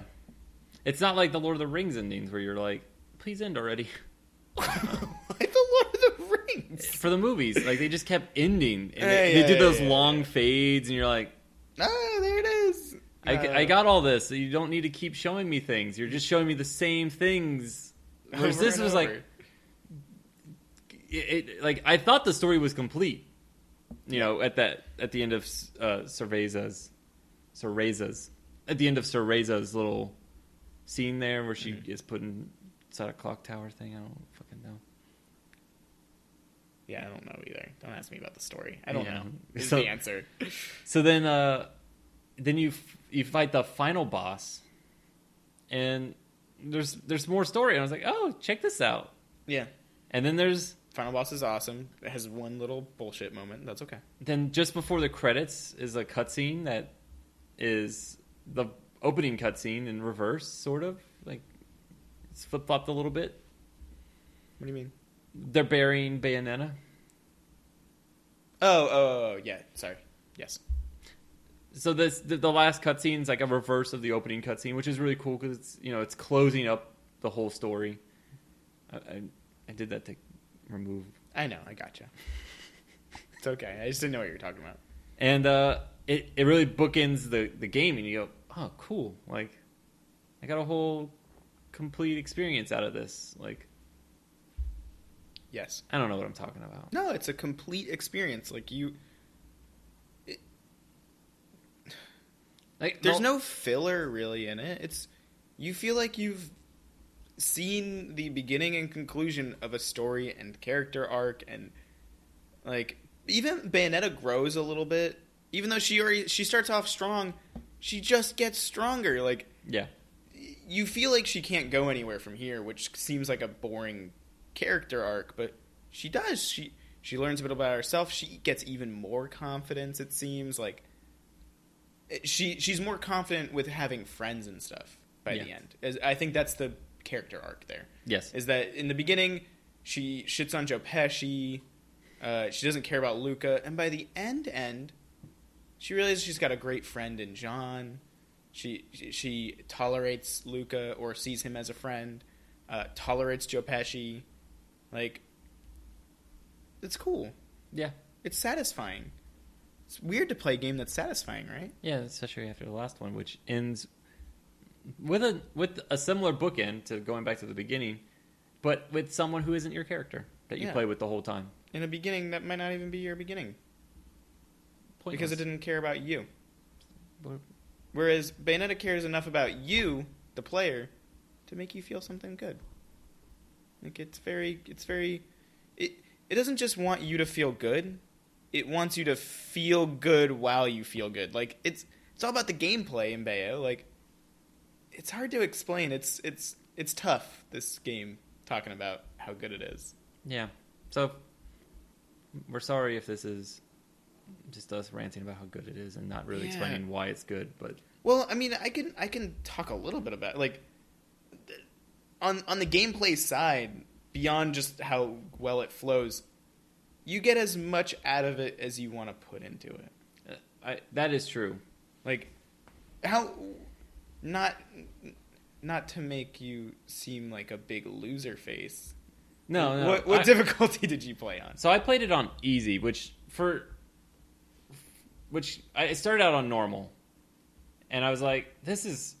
It's not like the Lord of the Rings endings where you're like, please end already. Like the Lord of the Rings. For the movies, like they just kept ending. And Yeah, they did those yeah. long fades, and you're like, Oh, there it is. I got all this. So you don't need to keep showing me things. You're just showing me the same things. Whereas this was like, like I thought the story was complete. You know, at the end of Cerveza's at the end of Cerveza's little scene there where she is put inside a clock tower thing. I don't fucking know. Yeah, I don't know either. Don't ask me about the story. I don't know. Is So- the answer. So then you fight the final boss, and there's more story. And I was like, oh, check this out. Yeah. And then there's Final boss is awesome. It has one little bullshit moment. That's okay. then just before the credits is a cutscene that is the opening cutscene in reverse, sort of like it's flip flopped a little bit. What do you mean? They're burying Bayonetta. Oh, yeah. Sorry. Yes. So the last cutscene is like a reverse of the opening cutscene, which is really cool because it's closing up the whole story. I did that to remove. I know. I gotcha. It's okay. I just didn't know what you were talking about. And it really bookends the game, and you go, oh, cool. Like, I got a whole complete experience out of this. Like, Yes. I don't know what I'm talking about. No, it's a complete experience. Like there's no filler really in it. You feel like you've seen the beginning and conclusion of a story and character arc, and like even Bayonetta grows a little bit. Even though she starts off strong, she just gets stronger. Like, Yeah. you feel like she can't go anywhere from here, which seems like a boring character arc, but she does. She learns a bit about herself. She gets even more confidence, it seems. Like, she's more confident with having friends and stuff by the end. I think that's the character arc there. Yes. Is that in the beginning, she shits on Joe Pesci. She doesn't care about Luca. And by the end, she realizes she's got a great friend in John. She tolerates Luca or sees him as a friend. Tolerates Joe Pesci. Like, it's cool. Yeah. It's satisfying. It's weird to play a game that's satisfying, right? Yeah, especially after the last one, which ends with a similar bookend to going back to the beginning, but with someone who isn't your character that you play with the whole time. In a beginning that might not even be your beginning. Pointless. Because it didn't care about you. Whereas Bayonetta cares enough about you, the player, to make you feel something good. Like, it doesn't just want you to feel good. It wants you to feel good while you feel good. Like, it's all about the gameplay in Bayo. Like, it's hard to explain. It's tough, this game, talking about how good it is. Yeah. So we're sorry if this is just us ranting about how good it is and not really explaining why it's good, but well, I mean, I can talk a little bit about, like, on the gameplay side, beyond just how well it flows, you get as much out of it as you want to put into it. That is true. Like, how not to make you seem like a big loser face. No. What difficulty did you play on? So I played it on easy, which I started out on normal, and I was like, this is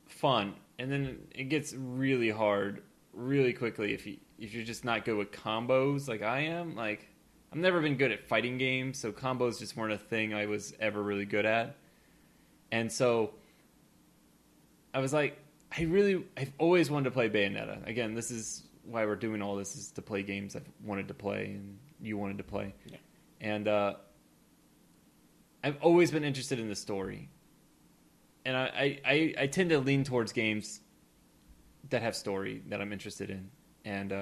fun, and then it gets really hard really quickly if you're just not good with combos like I am. Like, I've never been good at fighting games, so combos just weren't a thing I was ever really good at. And so I was like, I've always wanted to play Bayonetta. Again, this is why we're doing all this, is to play games I've wanted to play and you wanted to play. Yeah. And I've always been interested in the story. And I tend to lean towards games that have story that I'm interested in. And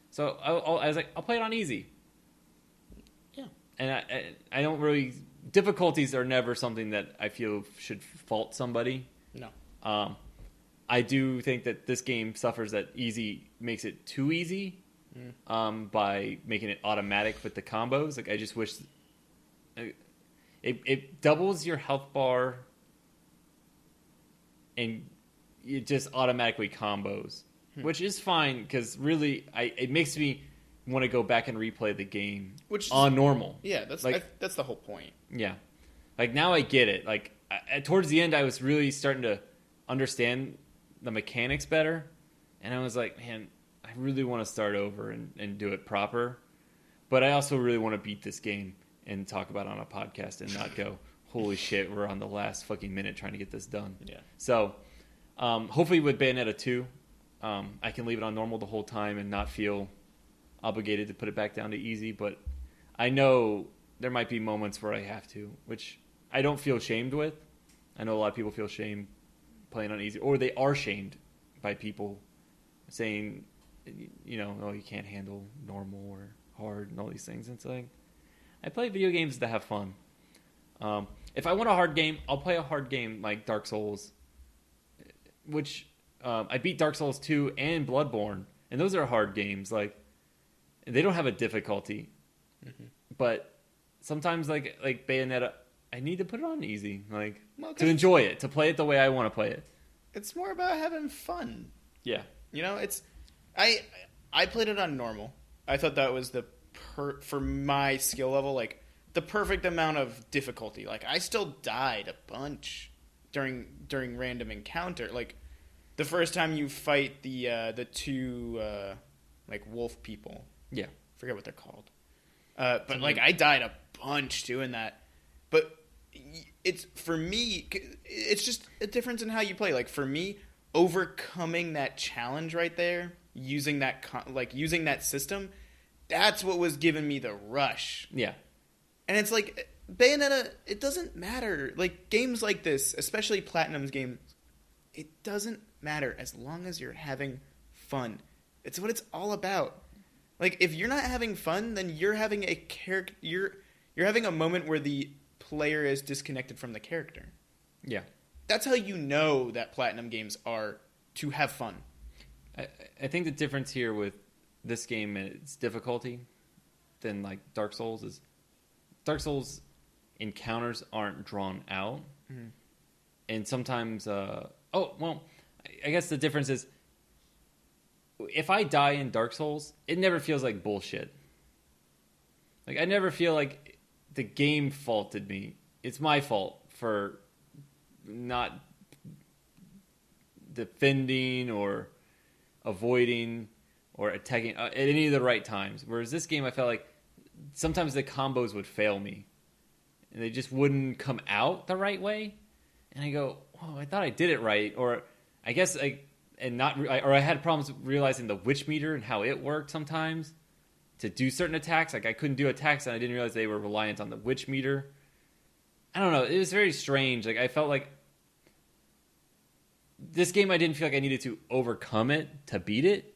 so I was like, I'll play it on easy. Yeah. and I don't really, difficulties are never something that I feel should fault somebody. No. I do think that this game suffers that easy makes it too easy by making it automatic with the combos. Like I just wish it doubles your health bar and it just automatically combos, which is fine because really it makes me want to go back and replay the game on normal. Yeah, that's the whole point. Yeah, like now I get it. Like towards the end, I was really starting to understand the mechanics better, and I was like, man, I really want to start over and do it proper, but I also really want to beat this game and talk about it on a podcast and not go, holy shit, we're on the last fucking minute trying to get this done. Yeah. So hopefully with Bayonetta 2, I can leave it on normal the whole time and not feel obligated to put it back down to easy, but I know there might be moments where I have to, which I don't feel shamed with. I know a lot of people feel shame playing on easy, or they are shamed by people saying, you know, oh, you can't handle normal or hard and all these things. It's like, I play video games to have fun. If I want a hard game, I'll play a hard game like Dark Souls, which I beat Dark Souls 2 and Bloodborne, and those are hard games. Like, they don't have a difficulty, but sometimes like Bayonetta, I need to put it on easy, like to enjoy it, to play it the way I want to play it. It's more about having fun. Yeah, you know, it's I played it on normal. I thought that was for my skill level, like the perfect amount of difficulty. Like I still died a bunch during random encounter. Like the first time you fight the two like wolf people. Yeah, forget what they're called. But like I died a bunch doing that. But it's for me, it's just a difference in how you play. Like for me, overcoming that challenge right there, using that system, that's what was giving me the rush. Yeah. And it's like Bayonetta, it doesn't matter. Like games like this, especially Platinum's games, it doesn't matter as long as you're having fun. It's what it's all about. Like if you're not having fun, then you're having a character. You're having a moment where the player is disconnected from the character. Yeah. That's how you know that Platinum games are to have fun. I think the difference here with this game and its difficulty than like Dark Souls is Dark Souls encounters aren't drawn out. Mm-hmm. And sometimes I guess the difference is if I die in Dark Souls, it never feels like bullshit. Like I never feel like the game faulted me. It's my fault for not defending or avoiding or attacking at any of the right times. Whereas this game, I felt like sometimes the combos would fail me, and they just wouldn't come out the right way. And I go, "Oh, I thought I did it right," or I guess I had problems realizing the witch meter and how it worked sometimes to do certain attacks. Like I couldn't do attacks, and I didn't realize they were reliant on the witch meter. I don't know. It was very strange. Like I felt like this game, I didn't feel like I needed to overcome it to beat it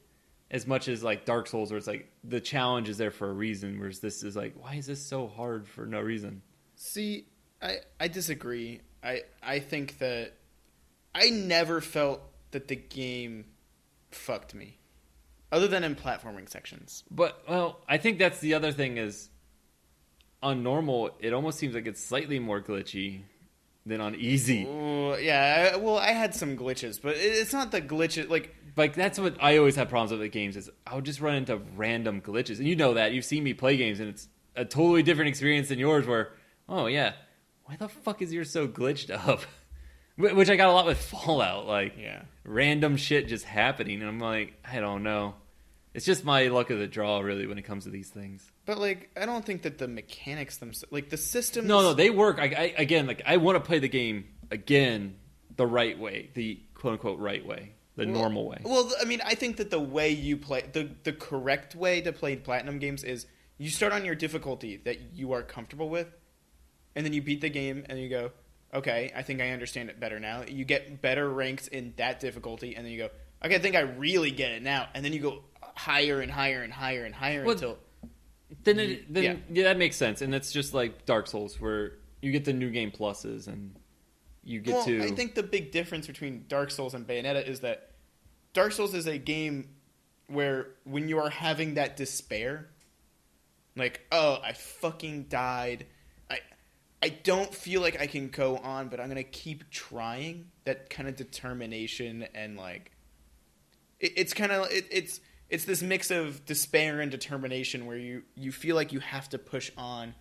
as much as like Dark Souls, where it's like the challenge is there for a reason, whereas this is like, why is this so hard for no reason? See, I disagree. I think that I never felt that the game fucked me, other than in platforming sections. But, well, I think that's the other thing is on normal, it almost seems like it's slightly more glitchy than on easy. Ooh, yeah, I had some glitches, but it's not the glitches. Like that's what I always have problems with the games is I would just run into random glitches. And you know that. You've seen me play games, and it's a totally different experience than yours where, oh, yeah, why the fuck is yours so glitched up? Which I got a lot with Fallout. Like, yeah, random shit just happening. And I'm like, I don't know. It's just my luck of the draw, really, when it comes to these things. But, like, I don't think that the mechanics themselves... Like, the systems... No, they work. I want to play the game, again, the right way. The quote-unquote right way. The normal way. Well, I mean, I think that the way you play... The correct way to play Platinum games is you start on your difficulty that you are comfortable with, and then you beat the game, and you go, okay, I think I understand it better now. You get better ranks in that difficulty, and then you go, okay, I think I really get it now. And then you go higher and higher and higher and higher until... then yeah, that makes sense, and that's just like Dark Souls, where you get the new game pluses, and you get to. I think the big difference between Dark Souls and Bayonetta is that Dark Souls is a game where when you are having that despair, like, oh, I fucking died, I don't feel like I can go on, but I'm gonna keep trying. That kind of determination and like, it's kind of it's this mix of despair and determination where you feel like you have to push on.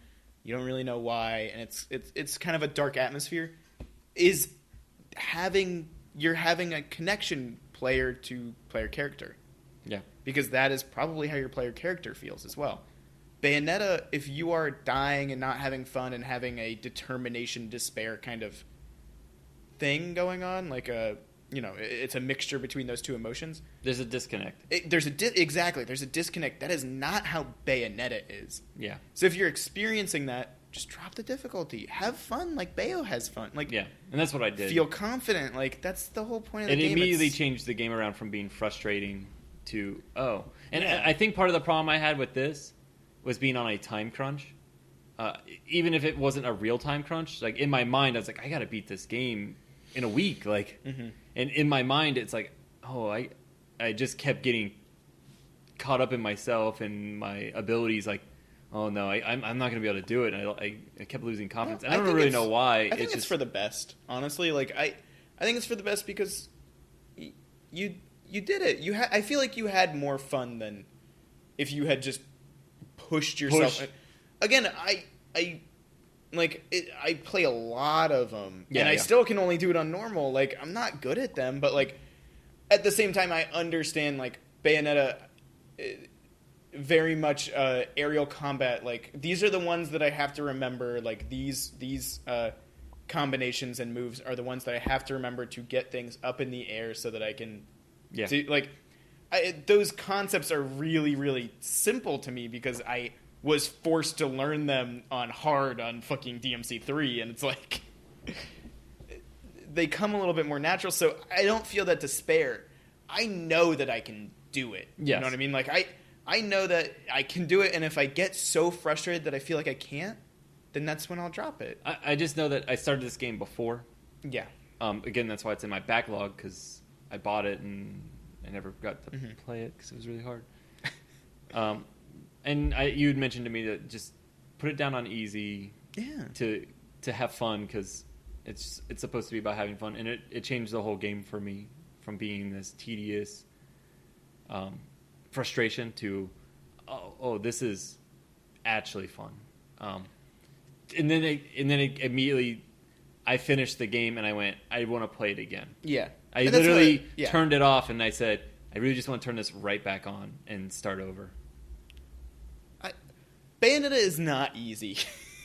You don't really know why, and it's kind of a dark atmosphere. You're having a connection player to player character. Yeah. Because that is probably how your player character feels as well. Bayonetta, if you are dying and not having fun and having a determination, despair kind of thing going on, like it's a mixture between those two emotions. There's a disconnect. Exactly. There's a disconnect. That is not how Bayonetta is. Yeah. So if you're experiencing that, just drop the difficulty. Have fun like Bayo has fun. Like, yeah, and that's what I did. Feel confident. Like, that's the whole point of the game. It immediately changed the game around from being frustrating to, I think part of the problem I had with this was being on a time crunch. Even if it wasn't a real time crunch, like in my mind, I was like, I got to beat this game in a week. Like, and in my mind, it's like, I just kept getting caught up in myself and my abilities. Like, oh no, I'm not going to be able to do it. And I kept losing confidence. And I don't really know why. I think it's for the best, honestly. Like, I think it's for the best because you did it. I feel like you had more fun than if you had just pushed yourself. Again, I play a lot of them, and I still can only do it on normal. Like, I'm not good at them, but like at the same time, I understand like Bayonetta. Very much aerial combat. Like, these are the ones that I have to remember. Like, these combinations and moves are the ones that I have to remember to get things up in the air so that I can. Yeah. Those concepts are really, really simple to me because I was forced to learn them on hard on fucking DMC3, and it's like they come a little bit more natural. So I don't feel that despair. I know that I can do it. Yes. You know what I mean? Like, I know that I can do it, and if I get so frustrated that I feel like I can't, then that's when I'll drop it. I just know that I started this game before. Yeah. Again, that's why it's in my backlog, because I bought it and I never got to play it because it was really hard. And you had mentioned to me to just put it down on easy to have fun, because it's supposed to be about having fun, and it changed the whole game for me from being this tedious frustration to this is actually fun, and then it immediately I finished the game and I went, I want to play it again. Yeah, I literally turned it off and I said, I really just want to turn this right back on and start over. Bayonetta is not easy.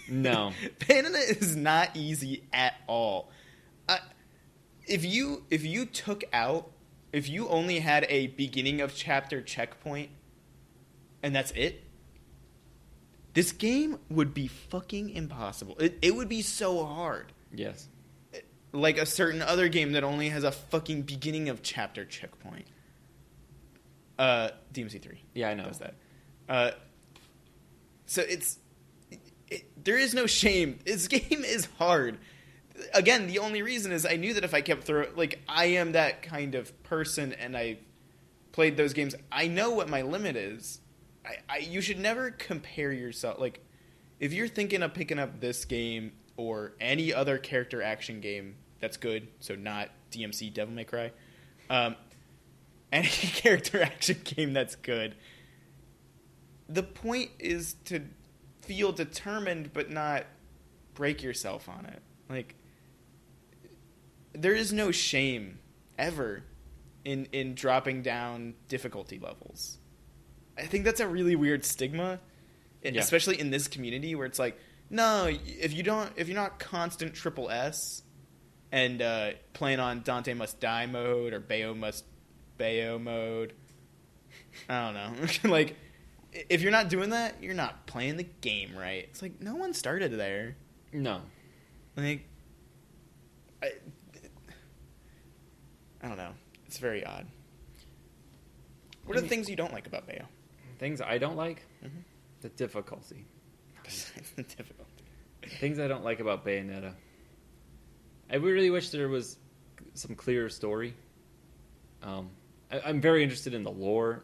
No, Bayonetta is not easy at all. If you only had a beginning of chapter checkpoint, and that's it, this game would be fucking impossible. It would be so hard. Yes. Like a certain other game that only has a fucking beginning of chapter checkpoint. DMC3. Yeah, I know. Does that. So there is no shame. This game is hard. Again, the only reason is I knew that if I kept throwing... Like, I am that kind of person, and I played those games. I know what my limit is. You should never compare yourself. Like, if you're thinking of picking up this game or any other character action game that's good, so not DMC Devil May Cry, any character action game that's good, the point is to feel determined but not break yourself on it. Like, there is no shame ever in dropping down difficulty levels. I think that's a really weird stigma, especially in this community where it's like, no, if you're not constant triple S and playing on Dante Must Die mode or Bayo mode, I don't know. Like, if you're not doing that, you're not playing the game right. It's like, no one started there. No. Like, I don't know. It's very odd. What are the things you don't like about Bayo? Things I don't like? The difficulty. Besides the difficulty. Things I don't like about Bayonetta. I really wish there was some clearer story. I'm very interested in the lore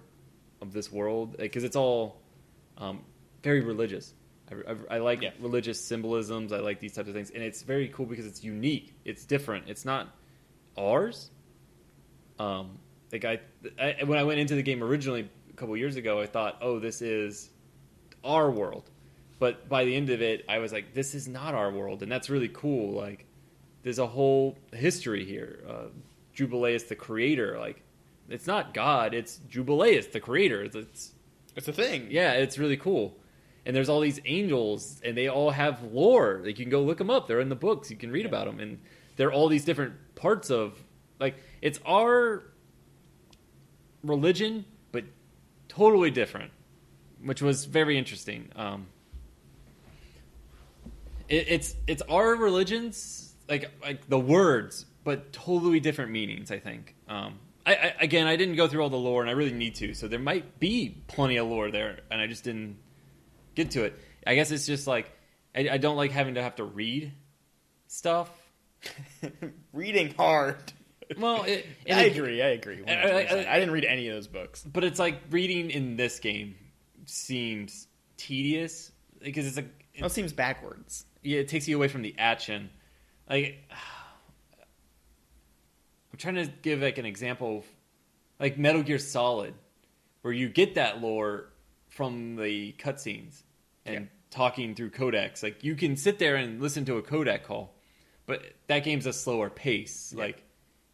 of this world because it's all very religious. I like religious symbolisms. I like these types of things, and it's very cool because it's unique. It's different. It's not ours. Like when I went into the game originally a couple years ago, I thought, "Oh, this is our world," but by the end of it, I was like, "This is not our world," and that's really cool. Like, there's a whole history here. Jubileus, the creator, like, it's not God. It's Jubileus, the creator. It's a thing. Yeah, it's really cool. And there's all these angels, and they all have lore. Like, you can go look them up. They're in the books. You can read about them. And they're all these different parts of, like, it's our religion, but totally different, which was very interesting. It's our religions, like the words, but totally different meanings, I think. I didn't go through all the lore, and I really need to. So there might be plenty of lore there, and I just didn't get to it. I guess it's just like I don't like having to have to read stuff. Reading hard. Well, I agree. I didn't read any of those books, but it's like reading in this game seems tedious because it's like it seems backwards. Yeah, it takes you away from the action. Like, I'm trying to give like an example of like Metal Gear Solid, where you get that lore from the cutscenes and talking through codecs. Like, you can sit there and listen to a codec call, but that game's a slower pace. Yeah. Like,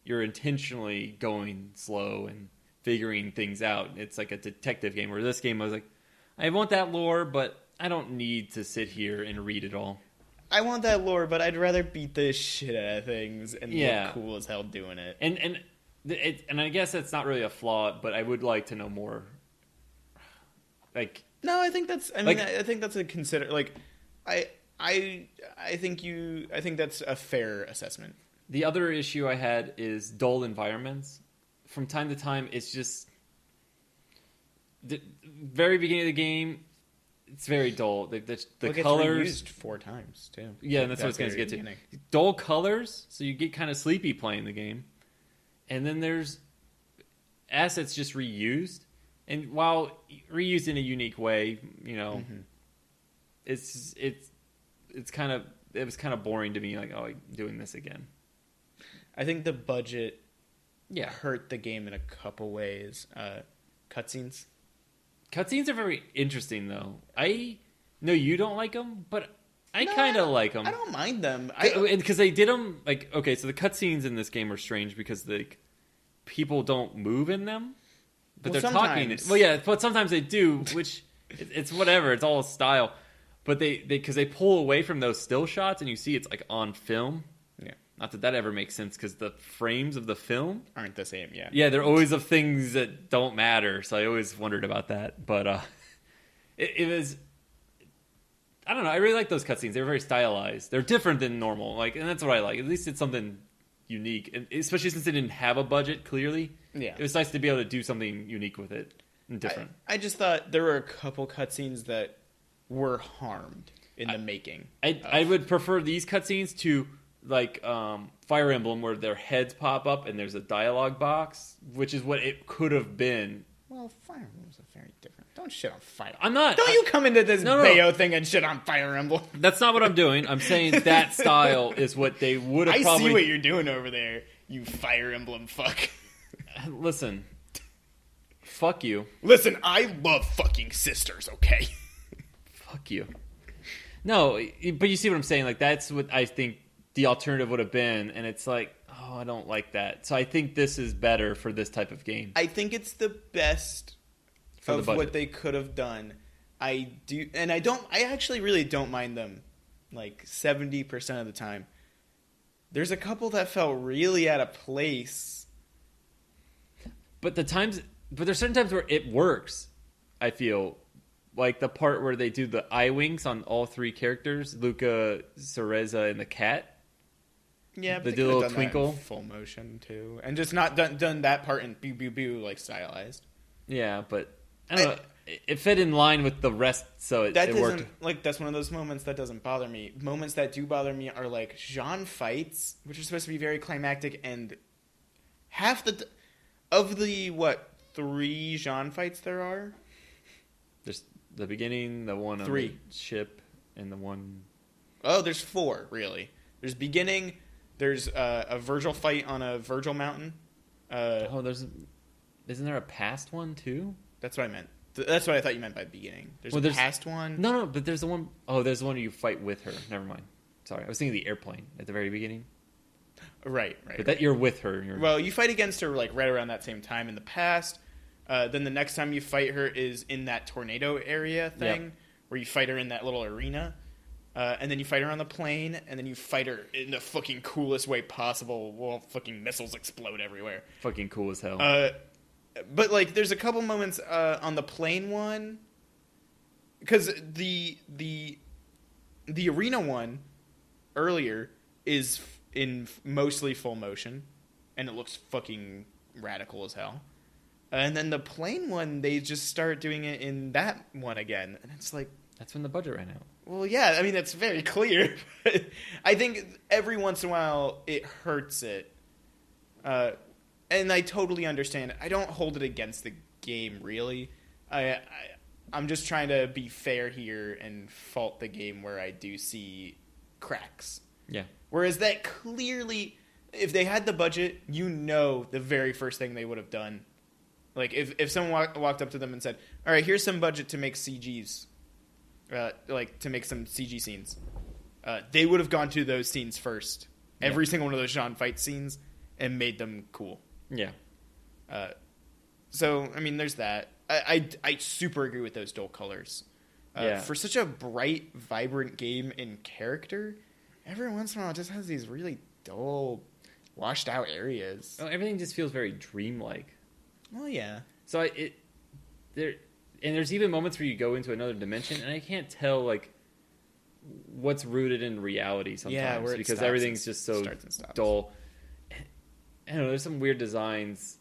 you're intentionally going slow and figuring things out. It's like a detective game, where this game I was like, I want that lore, but I don't need to sit here and read it all. I want that lore, but I'd rather beat the shit out of things and look cool as hell doing it. And I guess that's not really a flaw, but I would like to know more. Like, no, I think that's. I mean, I think that's a consider. Like, I think that's a fair assessment. The other issue I had is dull environments. From time to time, it's just the very beginning of the game. It's very dull. The colors used 4 times too. Yeah, and that's what I was going to get to. Dull colors, so you get kind of sleepy playing the game. And then there's assets just reused, and while reused in a unique way, you know, it was kind of boring to me. Like, oh, I'm doing this again. I think the budget hurt the game in a couple ways. Cutscenes. Cutscenes are very interesting, though. I know you don't like them, but I kind of like them. I don't mind them. Because they did them, like, okay, so the cutscenes in this game are strange because people don't move in them, but they're talking. Well, yeah, but sometimes they do, which it's whatever. It's all style. But because they pull away from those still shots and you see it's like on film. Yeah. Not that ever makes sense because the frames of the film aren't the same. Yeah. Yeah, they're always of things that don't matter. So I always wondered about that. But it was. I don't know. I really like those cutscenes. They're very stylized. They're different than normal. Like, and that's what I like. At least it's something unique, and especially since they didn't have a budget. Clearly, yeah, it was nice to be able to do something unique with it and different. I just thought there were a couple cutscenes that were harmed in the making. I would prefer these cutscenes to like Fire Emblem, where their heads pop up and there's a dialogue box, which is what it could have been. Well, Fire Emblem's very different. Don't shit on Fire. I'm not. Don't you come into this Bayo thing and shit on Fire Emblem. That's not what I'm doing. I'm saying that style is what they would have probably... I see what you're doing over there, you Fire Emblem fuck. Listen. Fuck you. Listen, I love fucking sisters, okay? Fuck you. No, but you see what I'm saying? Like, that's what I think the alternative would have been, and it's like, oh, I don't like that. So I think this is better for this type of game. I think it's the best of what they could have done. I do, and I actually really don't mind them, like 70% of the time. There's a couple that felt really out of place. But there's certain times where it works, I feel. Like the part where they do the eye winks on all 3 characters, Luca, Cereza, and the cat. Yeah, but they do a little twinkle. Full motion, too. And just not done that part in boo, like stylized. Yeah, but I don't know. it fit in line with the rest, so it worked. Like, that's one of those moments that doesn't bother me. Moments that do bother me are like Jean fights, which are supposed to be very climactic, and half of the 3 Jean fights there are. There's the beginning, the one on 3 the ship, and the one. Oh, there's 4 really. There's beginning. There's a Virgil fight on a Virgil mountain. Isn't there a past one too? That's what I meant. That's what I thought you meant by beginning. There's a past one. No, but there's the one. Oh, there's the one where you fight with her. Never mind. Sorry, I was thinking the airplane at the very beginning. Right. But that you're with her. Well, you fight against her like right around that same time in the past. Then the next time you fight her is in that tornado area thing, where you fight her in that little arena. And then you fight her on the plane, and then you fight her in the fucking coolest way possible while fucking missiles explode everywhere. Fucking cool as hell. But, like, there's a couple moments on the plane one, because the arena one earlier is in mostly full motion, and it looks fucking radical as hell. And then the plane one, they just start doing it in that one again, and it's like... That's when the budget ran out. Well, yeah, I mean, that's very clear. I think every once in a while it hurts it. And I totally understand it. I don't hold it against the game, really. I'm just trying to be fair here and fault the game where I do see cracks. Yeah. Whereas that clearly, if they had the budget, the very first thing they would have done. Like, if someone walked up to them and said, all right, here's some budget to make CGs. To make some CG scenes. They would have gone to those scenes first. Every single one of those Jean fight scenes and made them cool. Yeah. So, I mean, there's that. I super agree with those dull colors. For such a bright, vibrant game in character, every once in a while it just has these really dull, washed out areas. Oh, everything just feels very dreamlike. Well, yeah. So there's even moments where you go into another dimension, and I can't tell like what's rooted in reality sometimes because everything's just so dull. I don't know. There's some weird designs,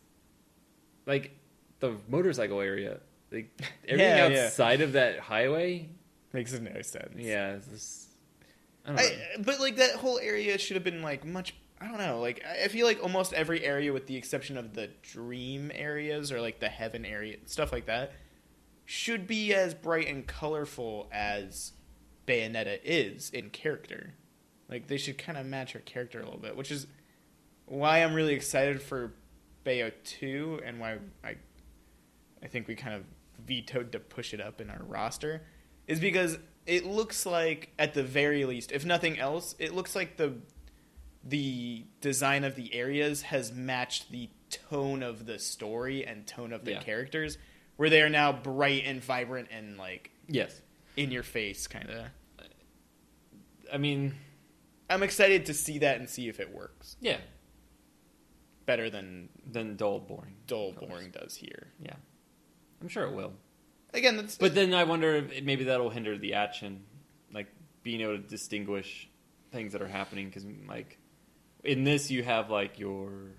like the motorcycle area. Like everything outside of that highway makes no sense. Yeah, I don't know. But like that whole area should have been like much. I don't know. Like I feel like almost every area, with the exception of the dream areas or like the heaven area, stuff like that, should be as bright and colorful as Bayonetta is in character. Like, they should kind of match her character a little bit, which is why I'm really excited for Bayo 2 and why I think we kind of vetoed to push it up in our roster, is because it looks like, at the very least, if nothing else, it looks like the design of the areas has matched the tone of the story and tone of the characters, where they are now bright and vibrant and, like, in your face, kind of. I mean, I'm excited to see that and see if it works. Yeah. Better than dull, boring. Boring does here. Yeah. I'm sure it will. Again, but then I wonder if maybe that'll hinder the action, like being able to distinguish things that are happening, because, like, in this you have, like, your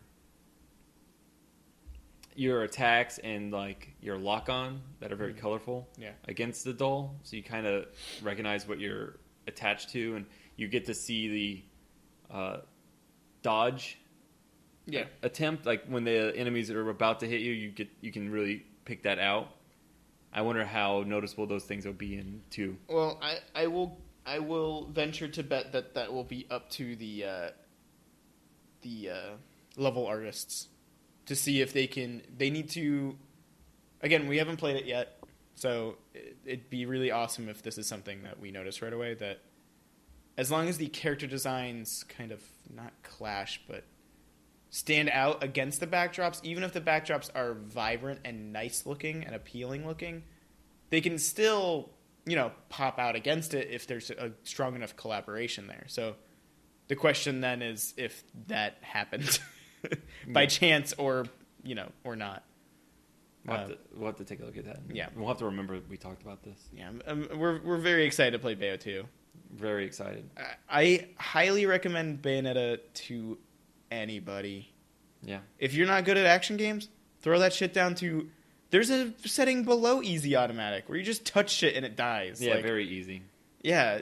attacks and like your lock-on that are very colorful against the dull, so you kind of recognize what you're attached to, and you get to see the dodge attempt, like when the enemies are about to hit you, you can really pick that out. I wonder how noticeable those things will be in 2. Well, I will venture to bet that will be up to the level artists to see if they need to. Again, we haven't played it yet, so it'd be really awesome if this is something that we notice right away, that as long as the character designs kind of not clash, but stand out against the backdrops, even if the backdrops are vibrant and nice looking and appealing looking, they can still, pop out against it if there's a strong enough collaboration there. So the question then is if that happened by chance or not. We'll have to take a look at that. Yeah. We'll have to remember we talked about this. Yeah, we're very excited to play Bayo 2. Very excited. I highly recommend Bayonetta to anybody. Yeah. If you're not good at action games, throw that shit down to There's a setting below easy automatic where you just touch shit and it dies. Yeah, very easy. Yeah.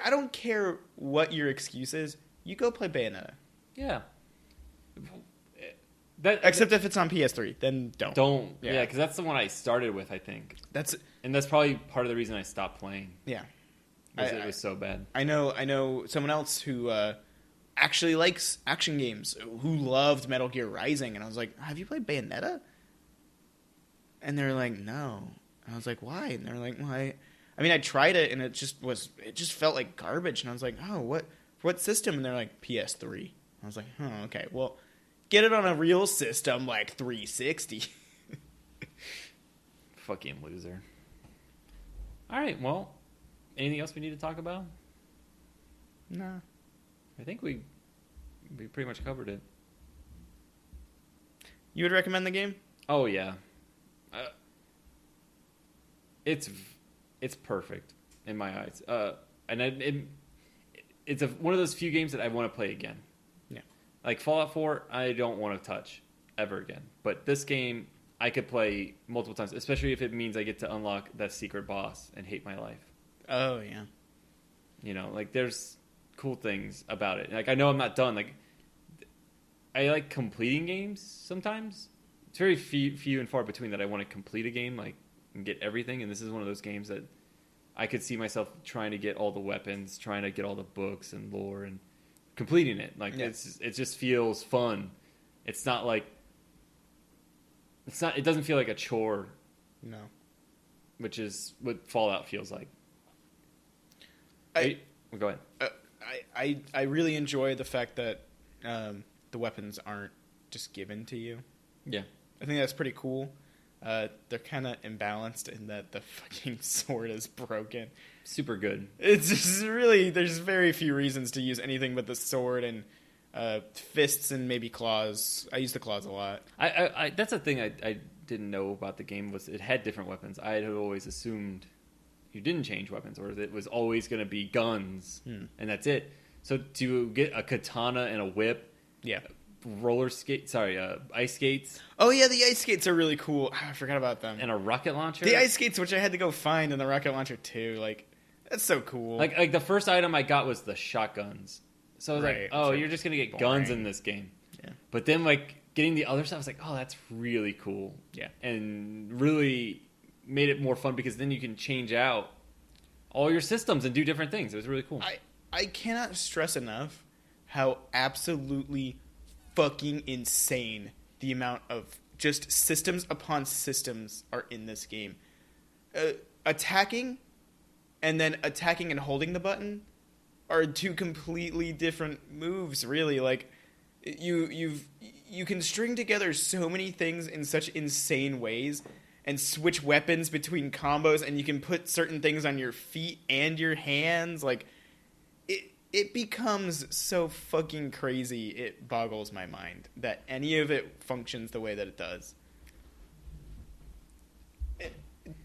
I don't care what your excuse is. You go play Bayonetta. Yeah. Except if it's on PS3, then don't. Don't. Yeah, because that's the one I started with, I think. And that's probably part of the reason I stopped playing. Yeah. It was so bad. I know someone else who actually likes action games, who loved Metal Gear Rising, and I was like, have you played Bayonetta? And they're like, no. And I was like, why? And they're like, why? I mean, I tried it, and it just felt like garbage. And I was like, oh, what system? And they're like, PS3. I was like, oh, okay. Well, get it on a real system like 360. Fucking loser. All right, well, anything else we need to talk about? Nah. I think we pretty much covered it. You would recommend the game? Oh, yeah. It's perfect in my eyes. And it's one of those few games that I want to play again. Yeah. Like Fallout 4, I don't want to touch ever again. But this game, I could play multiple times, especially if it means I get to unlock that secret boss and hate my life. Oh, yeah. You know, like there's cool things about it. Like I know I'm not done. Like I like completing games sometimes. It's very few and far between that I want to complete a game like and get everything. And this is one of those games that I could see myself trying to get all the weapons, trying to get all the books and lore and completing it. Like it just feels fun. It's not like it doesn't feel like a chore. No. Which is what Fallout feels like. Go ahead. I really enjoy the fact that the weapons aren't just given to you. Yeah. I think that's pretty cool. They're kind of imbalanced in that the fucking sword is broken. Super good. It's just really, there's very few reasons to use anything but the sword and fists and maybe claws. I use the claws a lot. I that's a thing I didn't know about the game was it had different weapons. I had always assumed you didn't change weapons or it was always going to be guns and that's it. So to get a katana and a whip, yeah, ice skates. Oh yeah, the ice skates are really cool. I forgot about them. And a rocket launcher. The ice skates, which I had to go find, and the rocket launcher too. Like that's so cool. Like the first item I got was the shotguns. So I was like, oh, you're just gonna get boring. guns in this game. Yeah. But then like getting the other stuff, I was like, oh, that's really cool. Yeah. And really made it more fun because then you can change out all your systems and do different things. It was really cool. I cannot stress enough how absolutely fucking insane the amount of just systems upon systems are in this game. Attacking and then attacking and holding the button are two completely different moves, really. Like you can string together so many things in such insane ways and switch weapons between combos, and you can put certain things on your feet and your hands. Like it becomes so fucking crazy, it boggles my mind that any of it functions the way that it does.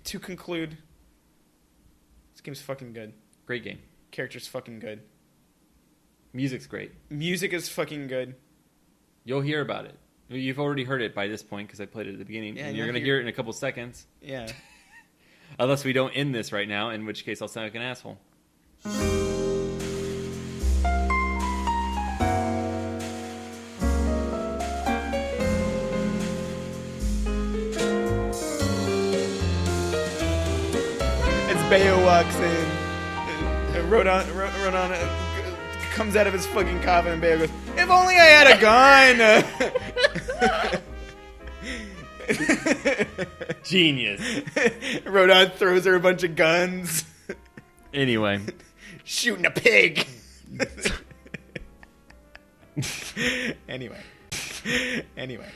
To conclude, this game's fucking good. Great game. Character's fucking good. Music's great. Music is fucking good. You'll hear about it. You've already heard it by this point because I played it at the beginning, and you're going to hear it in a couple seconds. Yeah. Unless we don't end this right now, in which case I'll sound like an asshole. Bayo walks in, Rodon comes out of his fucking coffin, and Bayo goes, "If only I had a gun!" Genius. Rodon throws her a bunch of guns. Anyway. Shooting a pig. Anyway. Anyway.